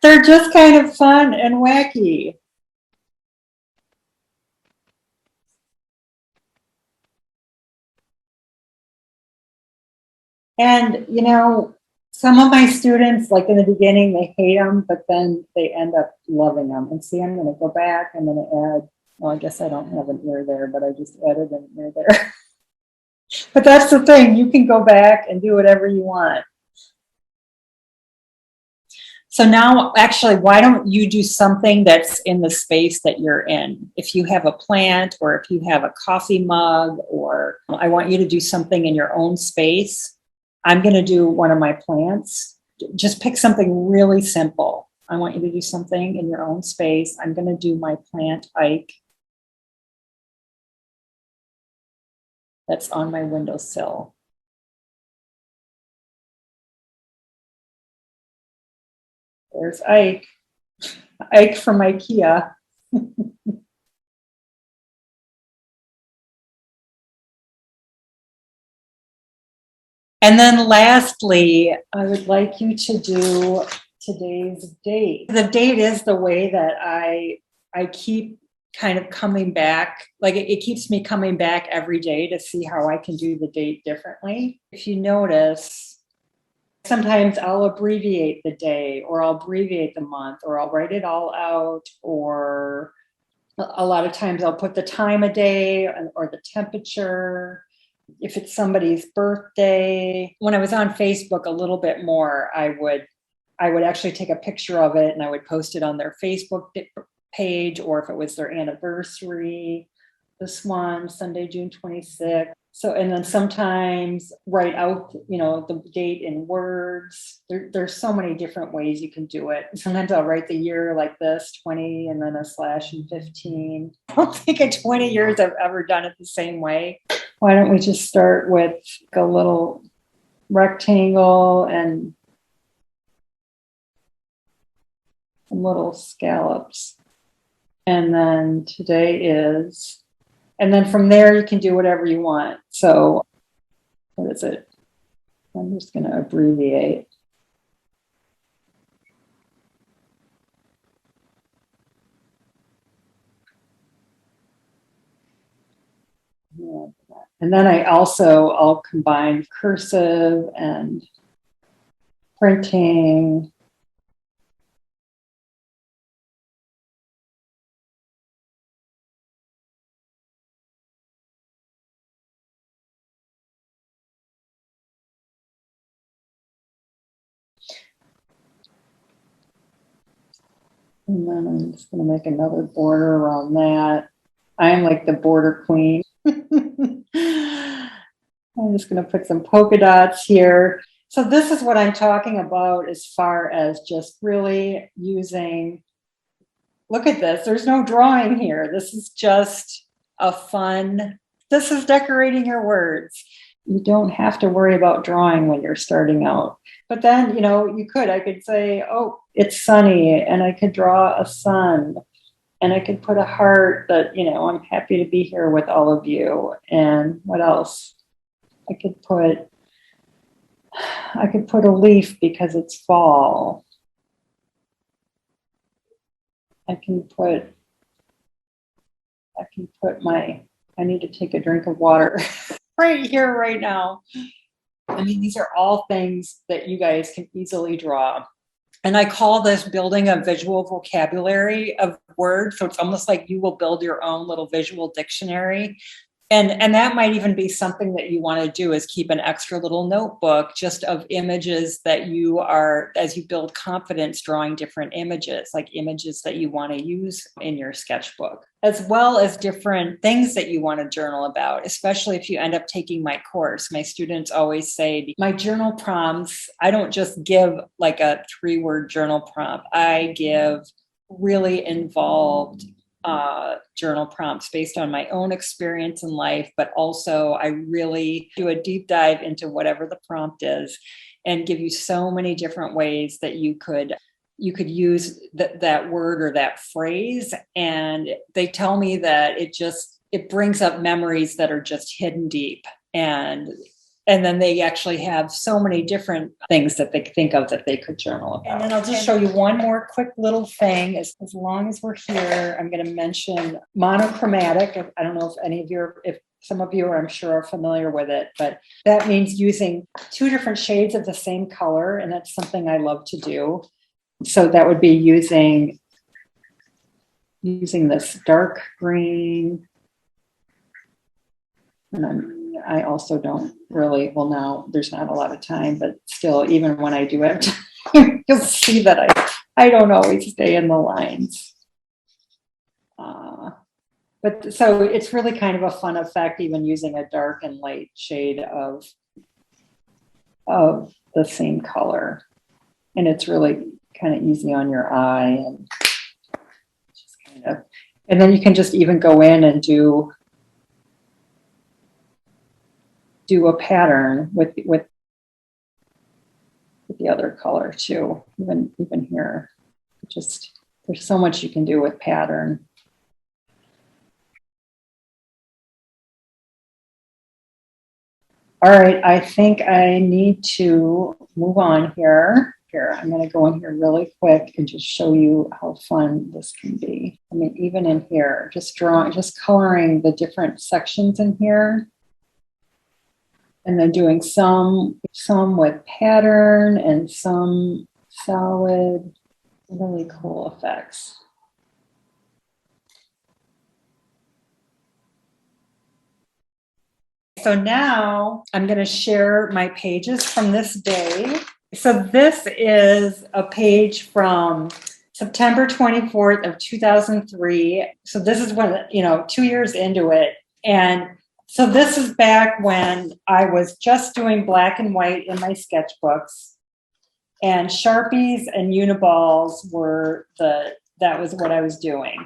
They're just kind of fun and wacky. And, you know, some of my students, like in the beginning, they hate them, but then they end up loving them. And see, I'm going to go back. I'm going to add, well, I guess I don't have an ear there, but I just added an ear there. But that's the thing. You can go back and do whatever you want. So now, actually, why don't you do something that's in the space that you're in? If you have a plant or if you have a coffee mug, or I want you to do something in your own space. I'm going to do one of my plants. Just pick something really simple. I want you to do something in your own space. I'm going to do my plant Ike that's on my windowsill. There's Ike. Ike from IKEA. And then lastly, I would like you to do today's date. The date is the way that I keep kind of coming back. Like it keeps me coming back every day to see how I can do the date differently. If you notice, sometimes I'll abbreviate the day, or I'll abbreviate the month, or I'll write it all out, or a lot of times I'll put the time of day or the temperature. If it's somebody's birthday. When I was on Facebook a little bit more, I would actually take a picture of it and I would post it on their Facebook page, or if it was their anniversary, this one, Sunday, June 26th. So, and then sometimes write out, you know, the date in words. There's so many different ways you can do it. Sometimes I'll write the year like this, 20, and then a slash and 15. I don't think in 20 years I've ever done it the same way. Why don't we just start with a little rectangle and some little scallops. And then today is, and then from there you can do whatever you want. So what is it? I'm just going to abbreviate. And then I'll combine cursive and printing. And then I'm just going to make another border around that. I'm like the border queen. I'm just going to put some polka dots here. So this is what I'm talking about as far as just really using, look at this, there's no drawing here. This is just a fun This is decorating your words. You don't have to worry about drawing when you're starting out. But then, I could say, oh, it's sunny, and I could draw a sun, and I could put a heart that, I'm happy to be here with all of you. And what else? I could put a leaf because it's fall. I need to take a drink of water right here, right now. I mean, these are all things that you guys can easily draw. And I call this building a visual vocabulary of words. So it's almost like you will build your own little visual dictionary. And that might even be something that you want to do, is keep an extra little notebook just of images that you are, as you build confidence, drawing different images, like images that you want to use in your sketchbook, as well as different things that you want to journal about, especially if you end up taking my course. My students always say, my journal prompts, I don't just give like a 3-word journal prompt. I give really involved journal prompts based on my own experience in life, but also I really do a deep dive into whatever the prompt is and give you so many different ways that you could use that word or that phrase. And they tell me that it brings up memories that are just hidden deep. And then they actually have so many different things that they think of that they could journal about. And then I'll just show you one more quick little thing. As long as we're here, I'm going to mention monochromatic. I don't know if some of you, I'm sure, are familiar with it, but that means using 2 different shades of the same color. And that's something I love to do. So that would be using this dark green. And I also don't really, well, now there's not a lot of time, but still, even when I do have time, you'll see that I don't always stay in the lines. But so it's really kind of a fun effect, even using a dark and light shade of the same color. And it's really kind of easy on your eye, and and then you can just even go in and do a pattern with the other color too. Even here, there's so much you can do with pattern. All right, I think I need to move on here. I'm going to go in here really quick and just show you how fun this can be. I mean, even in here, just coloring the different sections in here. And then doing some with pattern and some solid, really cool effects. So now I'm going to share my pages from this day. So this is a page from September 24th of 2003. So this is when, 2 years into it. And so this is back when I was just doing black and white in my sketchbooks, and Sharpies and Uniballs that was what I was doing.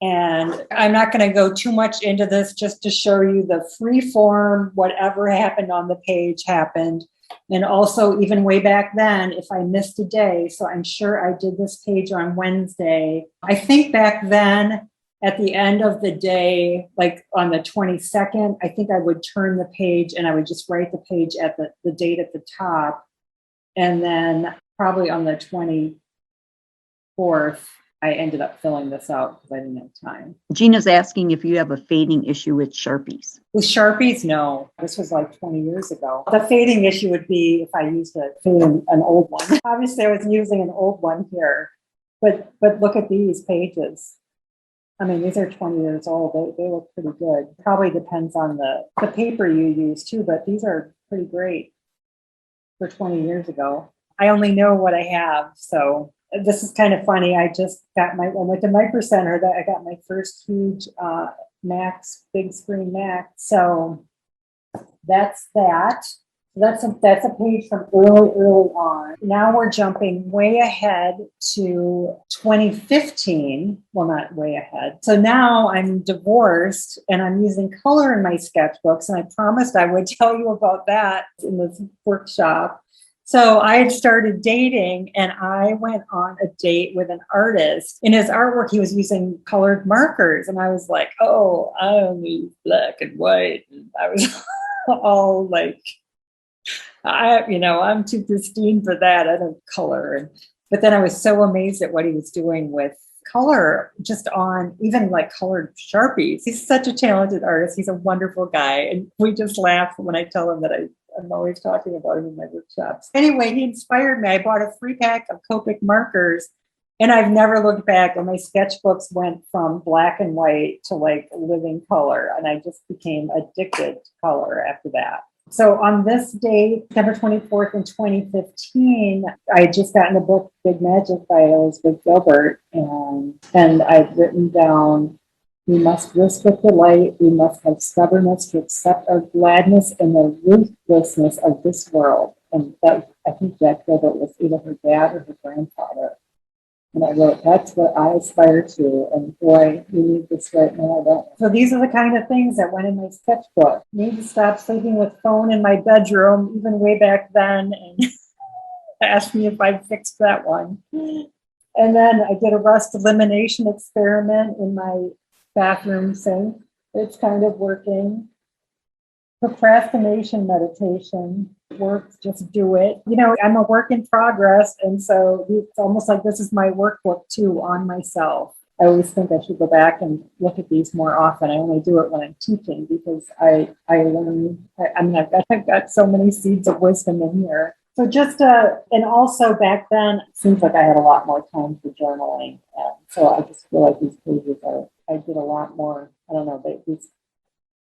And I'm not going to go too much into this, just to show you the free form, whatever happened on the page happened. And also, even way back then, if I missed a day, so I'm sure I did this page on Wednesday. I think back then, at the end of the day, like on the 22nd, I think I would turn the page and I would just write the page at the date at the top. And then probably on the 24th, I ended up filling this out because I didn't have time. Gina's asking if you have a fading issue with Sharpies. With Sharpies, no. This was like 20 years ago. The fading issue would be if I used an old one. Obviously, I was using an old one here. But look at these pages. I mean, these are 20 years old. They look pretty good. Probably depends on the paper you use too, but these are pretty great for 20 years ago. I only know what I have, so this is kind of funny. I went to Micro Center. I got my first huge big screen Mac. So that's that. That's a page from early on. Now we're jumping way ahead to 2015. Well, not way ahead. So now I'm divorced and I'm using color in my sketchbooks. And I promised I would tell you about that in this workshop. So I had started dating and I went on a date with an artist. In his artwork, he was using colored markers. And I was like, oh, I only use black and white. And I was all like, I'm too pristine for that. I don't color. But then I was so amazed at what he was doing with color, just on even like colored Sharpies. He's such a talented artist. He's a wonderful guy. And we just laugh when I tell him that I'm always talking about him in my workshops. Anyway, he inspired me. I bought a 3-pack of Copic markers and I've never looked back. And my sketchbooks went from black and white to like living color. And I just became addicted to color after that. So on this date, September 24th in 2015, I had just gotten the book Big Magic by Elizabeth Gilbert, and I'd written down, we must risk with delight, we must have stubbornness to accept our gladness in the ruthlessness of this world. And that, I think Jack Gilbert was either her dad or her grandfather. And I wrote, that's what I aspire to. And boy, we need this right now. I don't. So these are the kind of things that went in my sketchbook. Need to stop sleeping with phone in my bedroom, even way back then. And asked me if I'd fixed that one. And then I did a rust elimination experiment in my bathroom sink. It's kind of working. Procrastination meditation works, just do it. I'm a work in progress. And so it's almost like this is my workbook too on myself. I always think I should go back and look at these more often. I only do it when I'm teaching because I learn, I've got so many seeds of wisdom in here. So and also back then, it seems like I had a lot more time for journaling. And so I just feel like these pages I did a lot more, I don't know,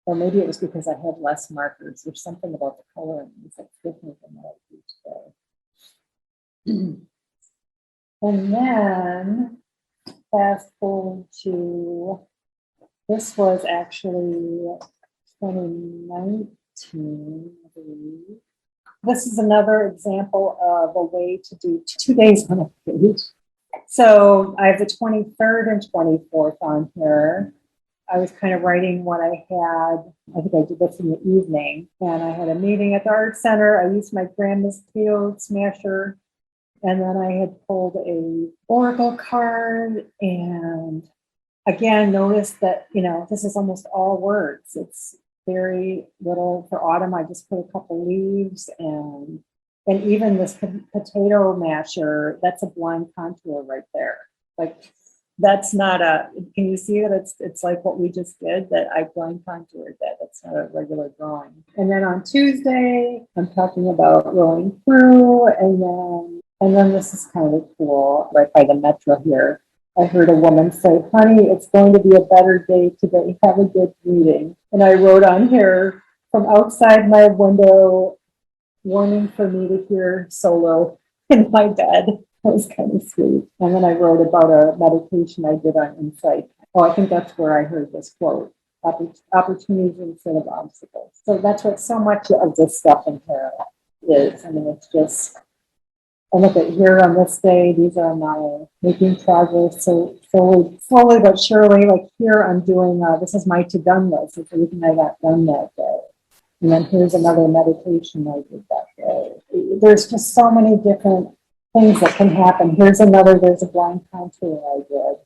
or maybe it was because I had less markers. There's something about the coloring that's different than what I do today. And then fast forward to, this was actually 2019, I believe. This is another example of a way to do 2 days on a page. So I have the 23rd and 24th on here. I was kind of writing what I had. I think I did this in the evening. And I had a meeting at the art center. I used my grandma's field smasher. And then I had pulled a oracle card. And again, notice that, this is almost all words. It's very little. For autumn, I just put a couple leaves. And even this potato masher, that's a blind contour right there. Like, that's not can you see that it's like what we just did, that I blind contoured that. That's not a regular drawing. And then on Tuesday, I'm talking about rolling through. And then this is kind of cool, right by the metro here. I heard a woman say, honey, it's going to be a better day today. Have a good reading. And I wrote on here, from outside my window, warning for me to hear solo in my bed. That was kind of sweet. And then I wrote about a meditation I did on insight. Oh, I think that's where I heard this quote, opportunities instead of obstacles. So that's what so much of this stuff in here is. I mean, it's just, I look at here on this day, these are my making progress. So slowly but surely, like here I'm doing, this is my to-done list. It's everything I got done that day. And then here's another meditation I did that day. There's just so many different things that can happen. There's a blind contour I did.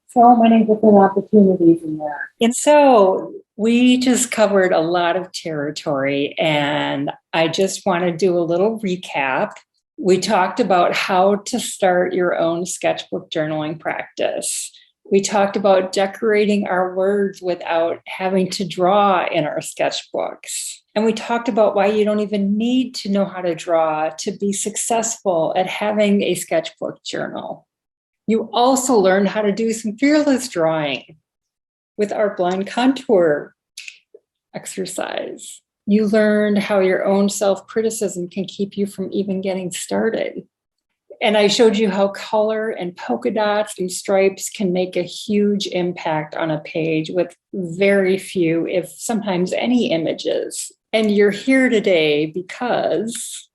So many different opportunities in there. And so we just covered a lot of territory, and I just want to do a little recap. We talked about how to start your own sketchbook journaling practice. We talked about decorating our words without having to draw in our sketchbooks. And we talked about why you don't even need to know how to draw to be successful at having a sketchbook journal. You also learned how to do some fearless drawing with our blind contour exercise. You learned how your own self-criticism can keep you from even getting started. And I showed you how color and polka dots and stripes can make a huge impact on a page with very few, if sometimes any, images. And you're here today because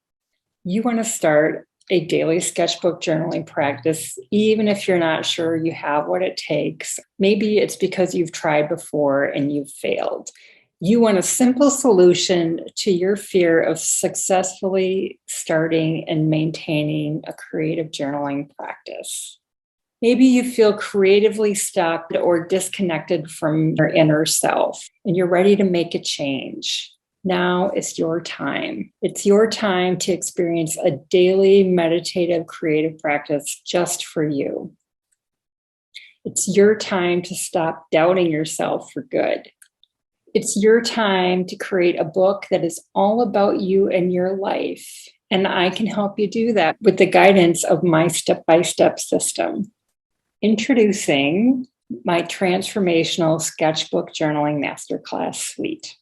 you want to start a daily sketchbook journaling practice, even if you're not sure you have what it takes. Maybe it's because you've tried before and you've failed. You want a simple solution to your fear of successfully starting and maintaining a creative journaling practice. Maybe you feel creatively stuck or disconnected from your inner self, and you're ready to make a change. Now is your time. It's your time to experience a daily meditative creative practice just for you. It's your time to stop doubting yourself for good. It's your time to create a book that is all about you and your life. And I can help you do that with the guidance of my step-by-step system. Introducing my Transformational Sketchbook Journaling Masterclass Suite.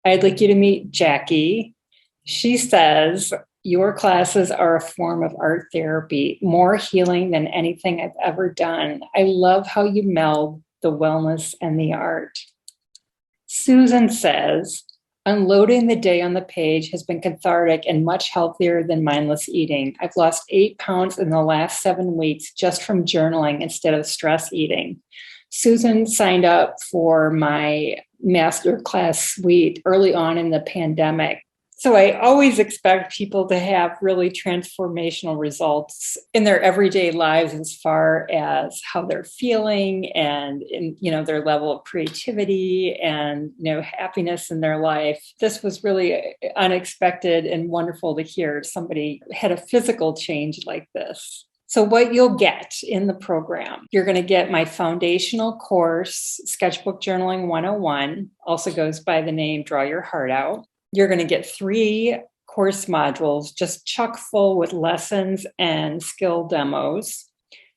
I'd like you to meet Jackie. She says, your classes are a form of art therapy, more healing than anything I've ever done. I love how you meld the wellness and the art. Susan says, unloading the day on the page has been cathartic and much healthier than mindless eating. I've lost 8 pounds in the last 7 weeks just from journaling instead of stress eating. Susan signed up for my masterclass suite early on in the pandemic. So I always expect people to have really transformational results in their everyday lives as far as how they're feeling and their level of creativity and happiness in their life. This was really unexpected and wonderful to hear somebody had a physical change like this. So what you'll get in the program, you're going to get my foundational course, Sketchbook Journaling 101, also goes by the name Draw Your Heart Out. You're going to get 3 course modules, just chock full with lessons and skill demos.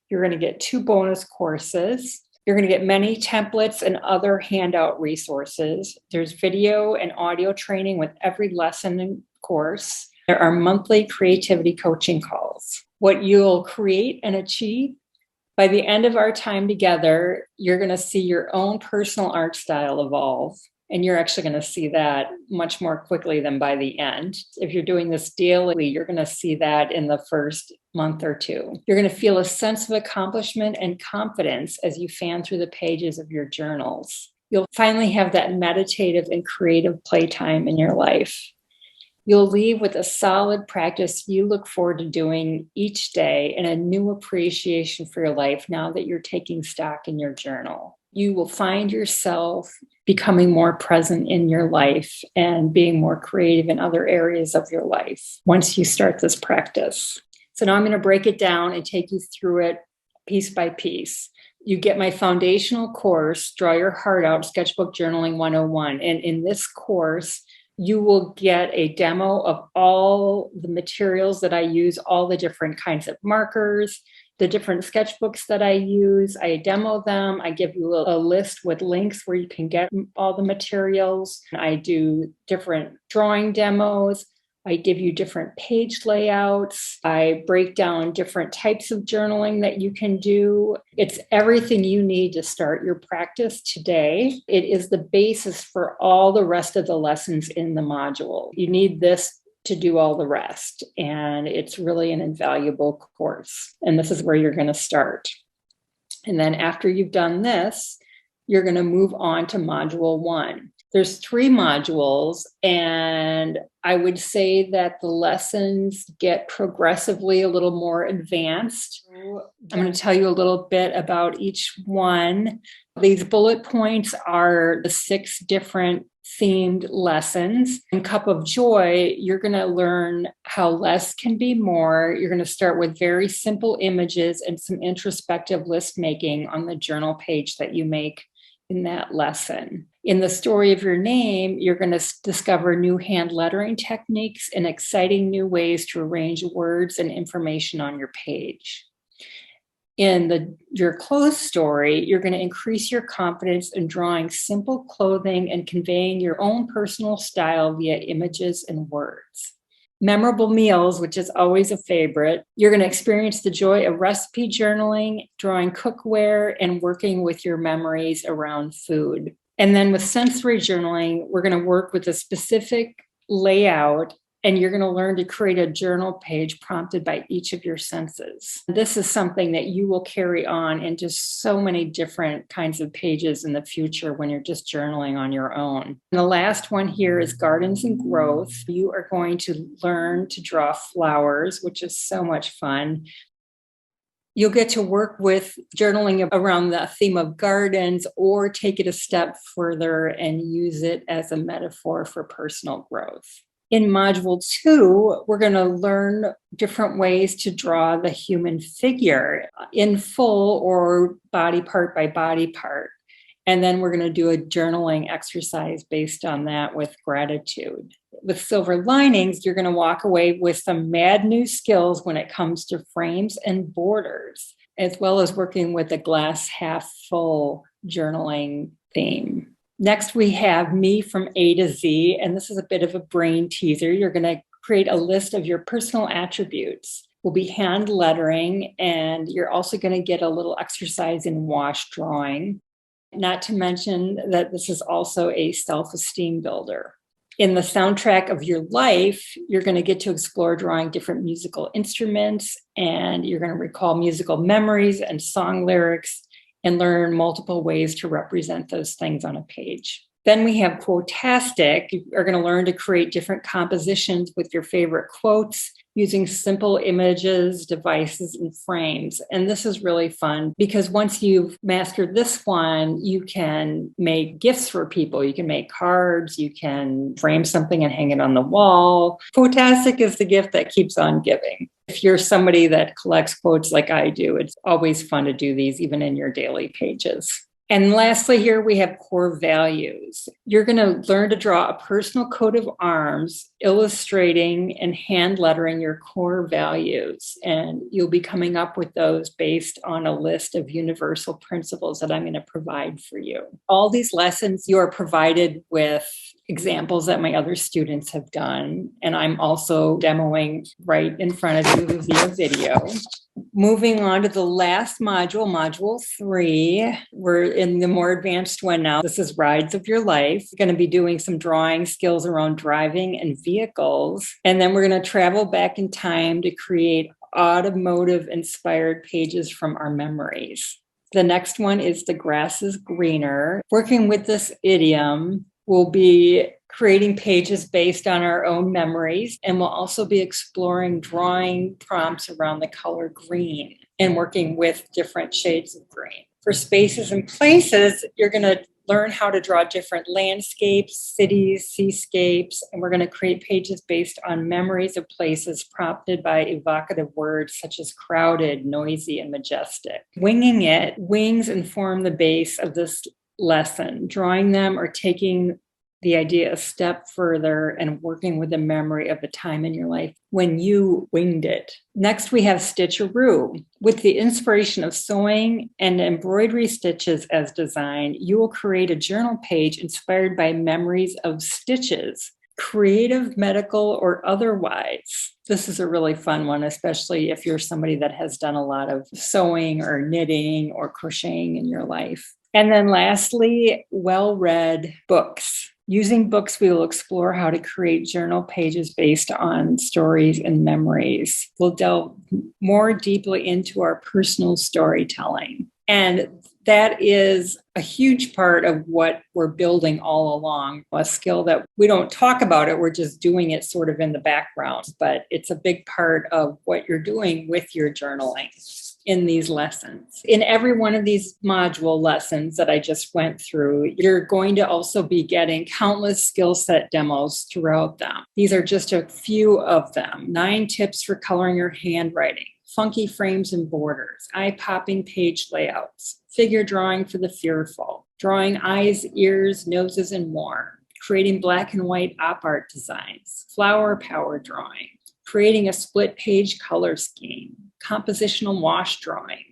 You're going to get 2 bonus courses. You're going to get many templates and other handout resources. There's video and audio training with every lesson and course. There are monthly creativity coaching calls. What you'll create and achieve by the end of our time together, you're going to see your own personal art style evolve. And you're actually going to see that much more quickly than by the end. If you're doing this daily, you're going to see that in the first month or 2. You're going to feel a sense of accomplishment and confidence as you fan through the pages of your journals. You'll finally have that meditative and creative playtime in your life. You'll leave with a solid practice you look forward to doing each day and a new appreciation for your life now that you're taking stock in your journal. You will find yourself becoming more present in your life and being more creative in other areas of your life once you start this practice. So now I'm going to break it down and take you through it piece by piece. You get my foundational course, Draw Your Heart Out, Sketchbook Journaling 101. And in this course, you will get a demo of all the materials that I use, all the different kinds of markers, the different sketchbooks that I use. I demo them. I give you a list with links where you can get all the materials. I do different drawing demos. I give you different page layouts. I break down different types of journaling that you can do. It's everything you need to start your practice today. It is the basis for all the rest of the lessons in the module. You need this to do all the rest. And it's really an invaluable course. And this is where you're going to start. And then after you've done this, you're going to move on to module 1. There's 3 modules, and I would say that the lessons get progressively a little more advanced. I'm going to tell you a little bit about each one. These bullet points are the 6 different themed lessons. In Cup of Joy, you're going to learn how less can be more. You're going to start with very simple images and some introspective list making on the journal page that you make in that lesson. In the Story of Your Name, you're going to discover new hand lettering techniques and exciting new ways to arrange words and information on your page. In your clothes story, you're going to increase your confidence in drawing simple clothing and conveying your own personal style via images and words. Memorable meals, which is always a favorite. You're going to experience the joy of recipe journaling, drawing cookware, and working with your memories around food. And then with sensory journaling, we're going to work with a specific layout, and you're going to learn to create a journal page prompted by each of your senses. This is something that you will carry on into so many different kinds of pages in the future when you're just journaling on your own. And the last one here is gardens and growth. You are going to learn to draw flowers, which is so much fun. You'll get to work with journaling around the theme of gardens, or take it a step further and use it as a metaphor for personal growth. In Module 2, we're going to learn different ways to draw the human figure in full or body part by body part. And then we're going to do a journaling exercise based on that with gratitude. With silver linings, you're going to walk away with some mad new skills when it comes to frames and borders, as well as working with a glass half full journaling theme. Next, we have Me from A to Z, and this is a bit of a brain teaser. You're going to create a list of your personal attributes. We'll be hand lettering, and you're also going to get a little exercise in wash drawing. Not to mention that this is also a self-esteem builder. In the soundtrack of your life, you're going to get to explore drawing different musical instruments, and you're going to recall musical memories and song lyrics, and learn multiple ways to represent those things on a page. Then we have Quotastic. You are going to learn to create different compositions with your favorite quotes using simple images, devices, and frames. And this is really fun because once you've mastered this one, you can make gifts for people. You can make cards, you can frame something and hang it on the wall. Quotastic is the gift that keeps on giving. If you're somebody that collects quotes like I do, it's always fun to do these even in your daily pages. And lastly, here we have core values. You're going to learn to draw a personal coat of arms, illustrating and hand lettering your core values. And you'll be coming up with those based on a list of universal principles that I'm going to provide for you. All these lessons, you are provided with examples that my other students have done. And I'm also demoing right in front of you via video. Moving on to the last module, Module 3. We're in the more advanced one now. This is Rides of Your Life. We're going to be doing some drawing skills around driving and vehicles. And then we're going to travel back in time to create automotive-inspired pages from our memories. The next one is The Grass is Greener. Working with this idiom, we'll be creating pages based on our own memories, and we'll also be exploring drawing prompts around the color green and working with different shades of green. For spaces and places, you're going to learn how to draw different landscapes, cities, seascapes, and we're going to create pages based on memories of places prompted by evocative words such as crowded, noisy, and majestic. Winging it, wings inform the base of this lesson, drawing them or taking the idea a step further and working with the memory of a time in your life when you winged it. Next, we have Stitcheroo. With the inspiration of sewing and embroidery stitches as design, you will create a journal page inspired by memories of stitches, creative, medical, or otherwise. This is a really fun one, especially if you're somebody that has done a lot of sewing or knitting or crocheting in your life. And then lastly, well-read books. Using books, we will explore how to create journal pages based on stories and memories. We'll delve more deeply into our personal storytelling. And that is a huge part of what we're building all along, a skill that we don't talk about it, we're just doing it sort of in the background, but it's a big part of what you're doing with your journaling in these lessons. In every one of these module lessons that I just went through, you're going to also be getting countless skill set demos throughout them. These are just a few of them. 9 tips for coloring your handwriting, funky frames and borders, eye-popping page layouts, figure drawing for the fearful, drawing eyes, ears, noses, and more, creating black and white op art designs, flower power drawing, creating a split page color scheme, compositional wash drawing,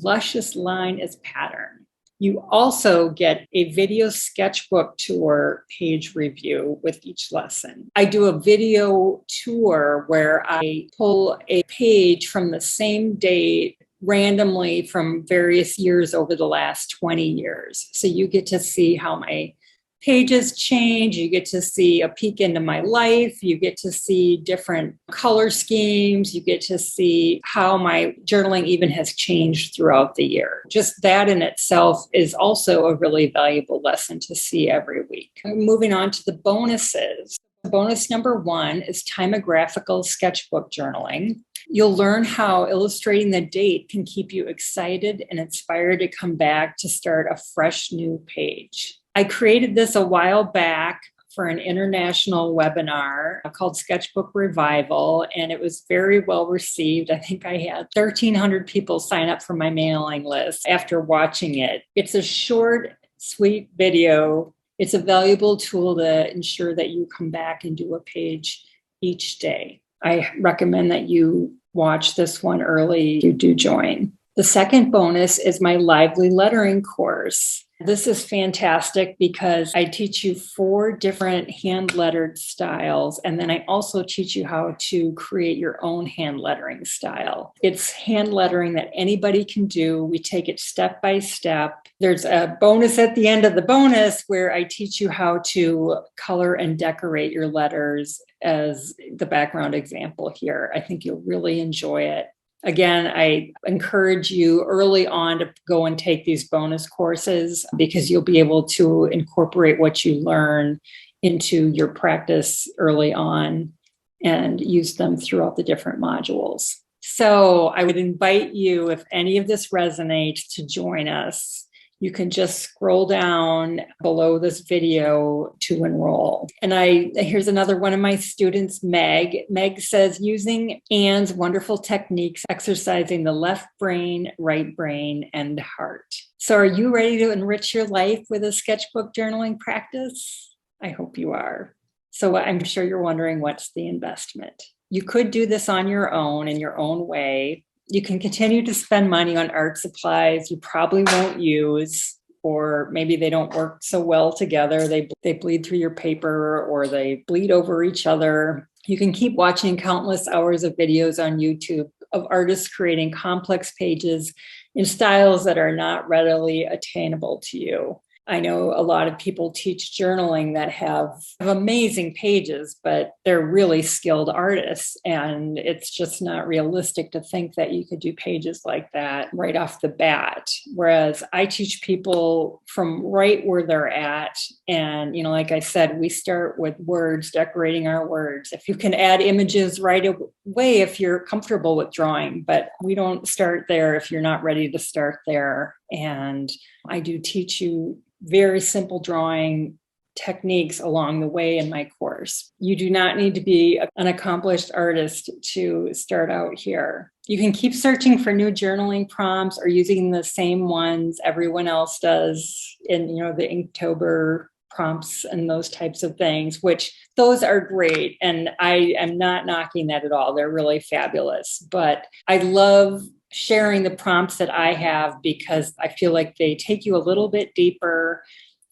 luscious line as pattern, You also get a video sketchbook tour page review with each lesson. I do a video tour where I pull a page from the same date randomly from various years over the last 20 years. So you get to see how my pages change. You get to see a peek into my life. You get to see different color schemes. You get to see how my journaling even has changed throughout the year. Just that in itself is also a really valuable lesson to see every week. Moving on to the bonuses. Bonus number 1 is Typographical Sketchbook Journaling. You'll learn how illustrating the date can keep you excited and inspired to come back to start a fresh new page. I created this a while back for an international webinar called Sketchbook Revival, and it was very well received. I think I had 1,300 people sign up for my mailing list after watching it. It's a short, sweet video. It's a valuable tool to ensure that you come back and do a page each day. I recommend that you watch this one early if you do join. The second bonus is my lively lettering course. This is fantastic because I teach you 4 different hand lettered styles, and then I also teach you how to create your own hand lettering style. It's hand lettering that anybody can do. We take it step by step. There's a bonus at the end of the bonus where I teach you how to color and decorate your letters as the background example here. I think you'll really enjoy it. Again, I encourage you early on to go and take these bonus courses because you'll be able to incorporate what you learn into your practice early on and use them throughout the different modules. So I would invite you, if any of this resonates, to join us. You can just scroll down below this video to enroll. And here's another one of my students, Meg. Meg says, using Anne's wonderful techniques, exercising the left brain, right brain, and heart. So are you ready to enrich your life with a sketchbook journaling practice? I hope you are. So I'm sure you're wondering, what's the investment? You could do this on your own in your own way. You can continue to spend money on art supplies you probably won't use, or maybe they don't work so well together. They bleed through your paper or they bleed over each other. You can keep watching countless hours of videos on YouTube of artists creating complex pages in styles that are not readily attainable to you. I know a lot of people teach journaling that have amazing pages, but they're really skilled artists. And it's just not realistic to think that you could do pages like that right off the bat. Whereas I teach people from right where they're at. And, like I said, we start with words, decorating our words. If you can add images right away, if you're comfortable with drawing, but we don't start there if you're not ready to start there. And I do teach you very simple drawing techniques along the way in my course. You do not need to be an accomplished artist to start out here. You can keep searching for new journaling prompts or using the same ones everyone else does in, the Inktober prompts and those types of things, which those are great. And I am not knocking that at all. They're really fabulous. But I love sharing the prompts that I have because I feel like they take you a little bit deeper.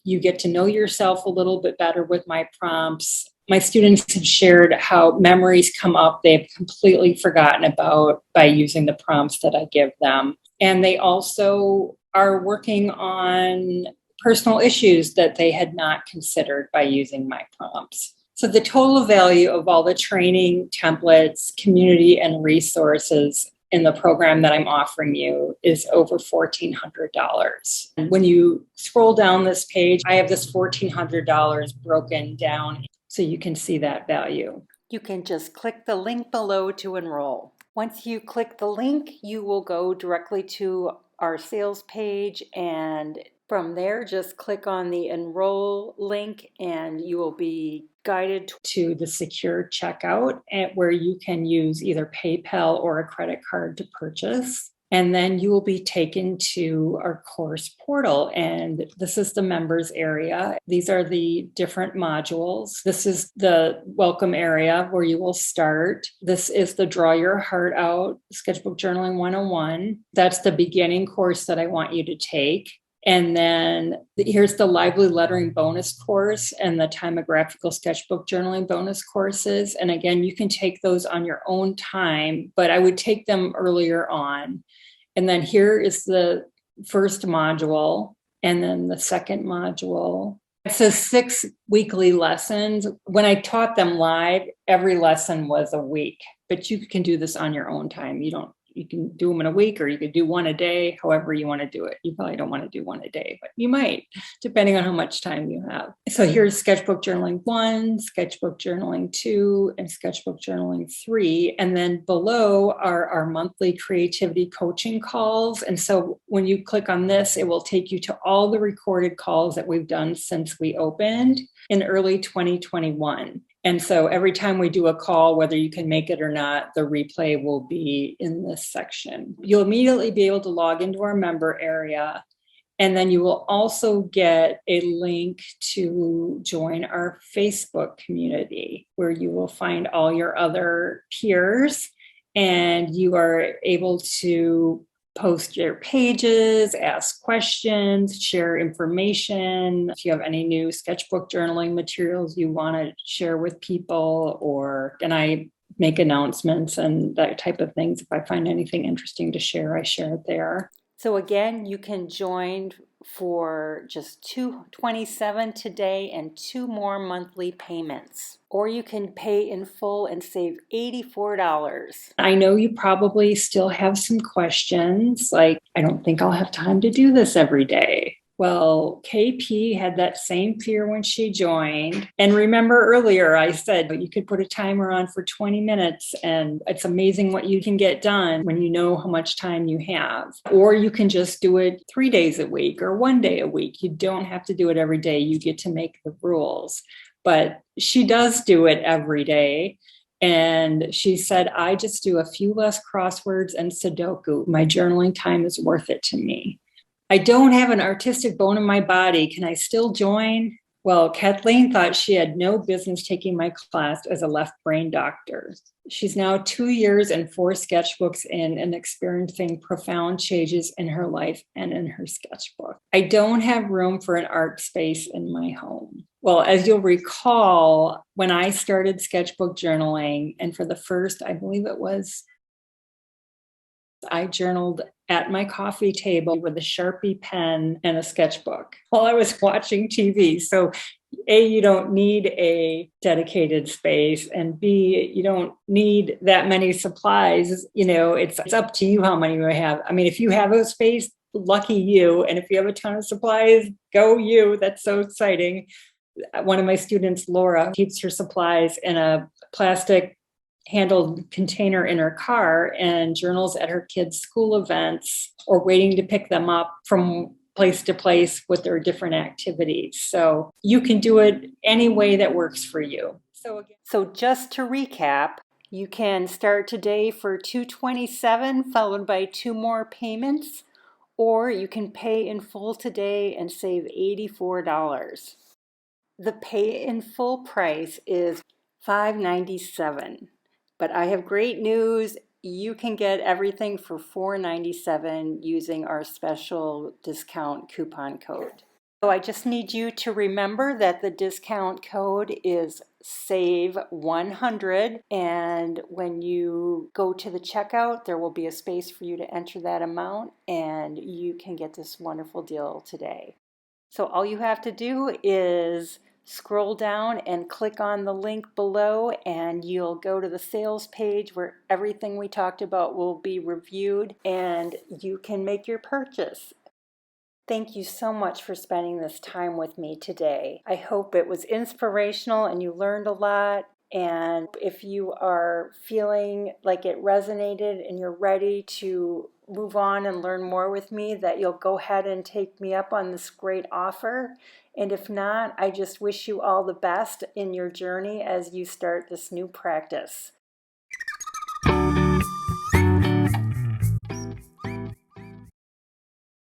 You get to know yourself a little bit better with my prompts. My students have shared how memories come up they've completely forgotten about by using the prompts that I give them. And they also are working on personal issues that they had not considered by using my prompts. So the total value of all the training, templates, community, and resources in the program that I'm offering you is over $1,400. And when you scroll down this page, I have this $1,400 broken down so you can see that value. You can just click the link below to enroll. Once you click the link, you will go directly to our sales page, and from there, just click on the enroll link and you will be guided to the secure checkout where you can use either PayPal or a credit card to purchase. And then you will be taken to our course portal. And this is the members area. These are the different modules. This is the welcome area where you will start. This is the Draw Your Heart Out Sketchbook Journaling 101. That's the beginning course that I want you to take. And then here's the lively lettering bonus course and the timographical sketchbook journaling bonus courses. And again, you can take those on your own time, but I would take them earlier on. And then here is the first module, and then the second module. It says 6 weekly lessons. When I taught them live, every lesson was a week, but you can do this on your own time. You can do them in a week, or you could do one a day, however you want to do it. You probably don't want to do one a day, but you might, depending on how much time you have. So here's Sketchbook Journaling 1, Sketchbook Journaling 2, and Sketchbook Journaling 3. And then below are our monthly creativity coaching calls. And so when you click on this, it will take you to all the recorded calls that we've done since we opened in early 2021. And so every time we do a call, whether you can make it or not, the replay will be in this section. You'll immediately be able to log into our member area. And then you will also get a link to join our Facebook community, where you will find all your other peers, and you are able to post your pages, ask questions, share information. If you have any new sketchbook journaling materials you want to share with people, and I make announcements and that type of things. If I find anything interesting to share, I share it there. So again, you can join for just $227 today and 2 more monthly payments. Or you can pay in full and save $84. I know you probably still have some questions, like, I don't think I'll have time to do this every day. Well, KP had that same fear when she joined. And remember earlier, I said you could put a timer on for 20 minutes, and it's amazing what you can get done when you know how much time you have. Or you can just do it 3 days a week or 1 day a week. You don't have to do it every day. You get to make the rules. But she does do it every day. And she said, I just do a few less crosswords and Sudoku. My journaling time is worth it to me. I don't have an artistic bone in my body. Can I still join? Well, Kathleen thought she had no business taking my class as a left brain doctor. She's now 2 years and 4 sketchbooks in and experiencing profound changes in her life and in her sketchbook. I don't have room for an art space in my home. Well, as you'll recall, when I started sketchbook journaling, and for the first, I believe it was, I journaled at my coffee table with a Sharpie pen and a sketchbook while I was watching TV. So A, you don't need a dedicated space, and B, you don't need that many supplies. It's up to you how many you have. I mean, if you have a space, lucky you. And if you have a ton of supplies, go you. That's so exciting. One of my students, Laura, keeps her supplies in a plastic handled container in her car and journals at her kids' school events or waiting to pick them up from place to place with their different activities. So you can do it any way that works for you. So just to recap, you can start today for $227 followed by 2 more payments, or you can pay in full today and save $84. The pay in full price is $597. But I have great news. You can get everything for $497 using our special discount coupon code. So I just need you to remember that the discount code is SAVE100, and when you go to the checkout, there will be a space for you to enter that amount, and you can get this wonderful deal today. So all you have to do is scroll down and click on the link below, and you'll go to the sales page where everything we talked about will be reviewed, and you can make your purchase. Thank you so much for spending this time with me today. I hope it was inspirational and you learned a lot. And if you are feeling like it resonated and you're ready to move on and learn more with me, that you'll go ahead and take me up on this great offer. And if not, I just wish you all the best in your journey as you start this new practice.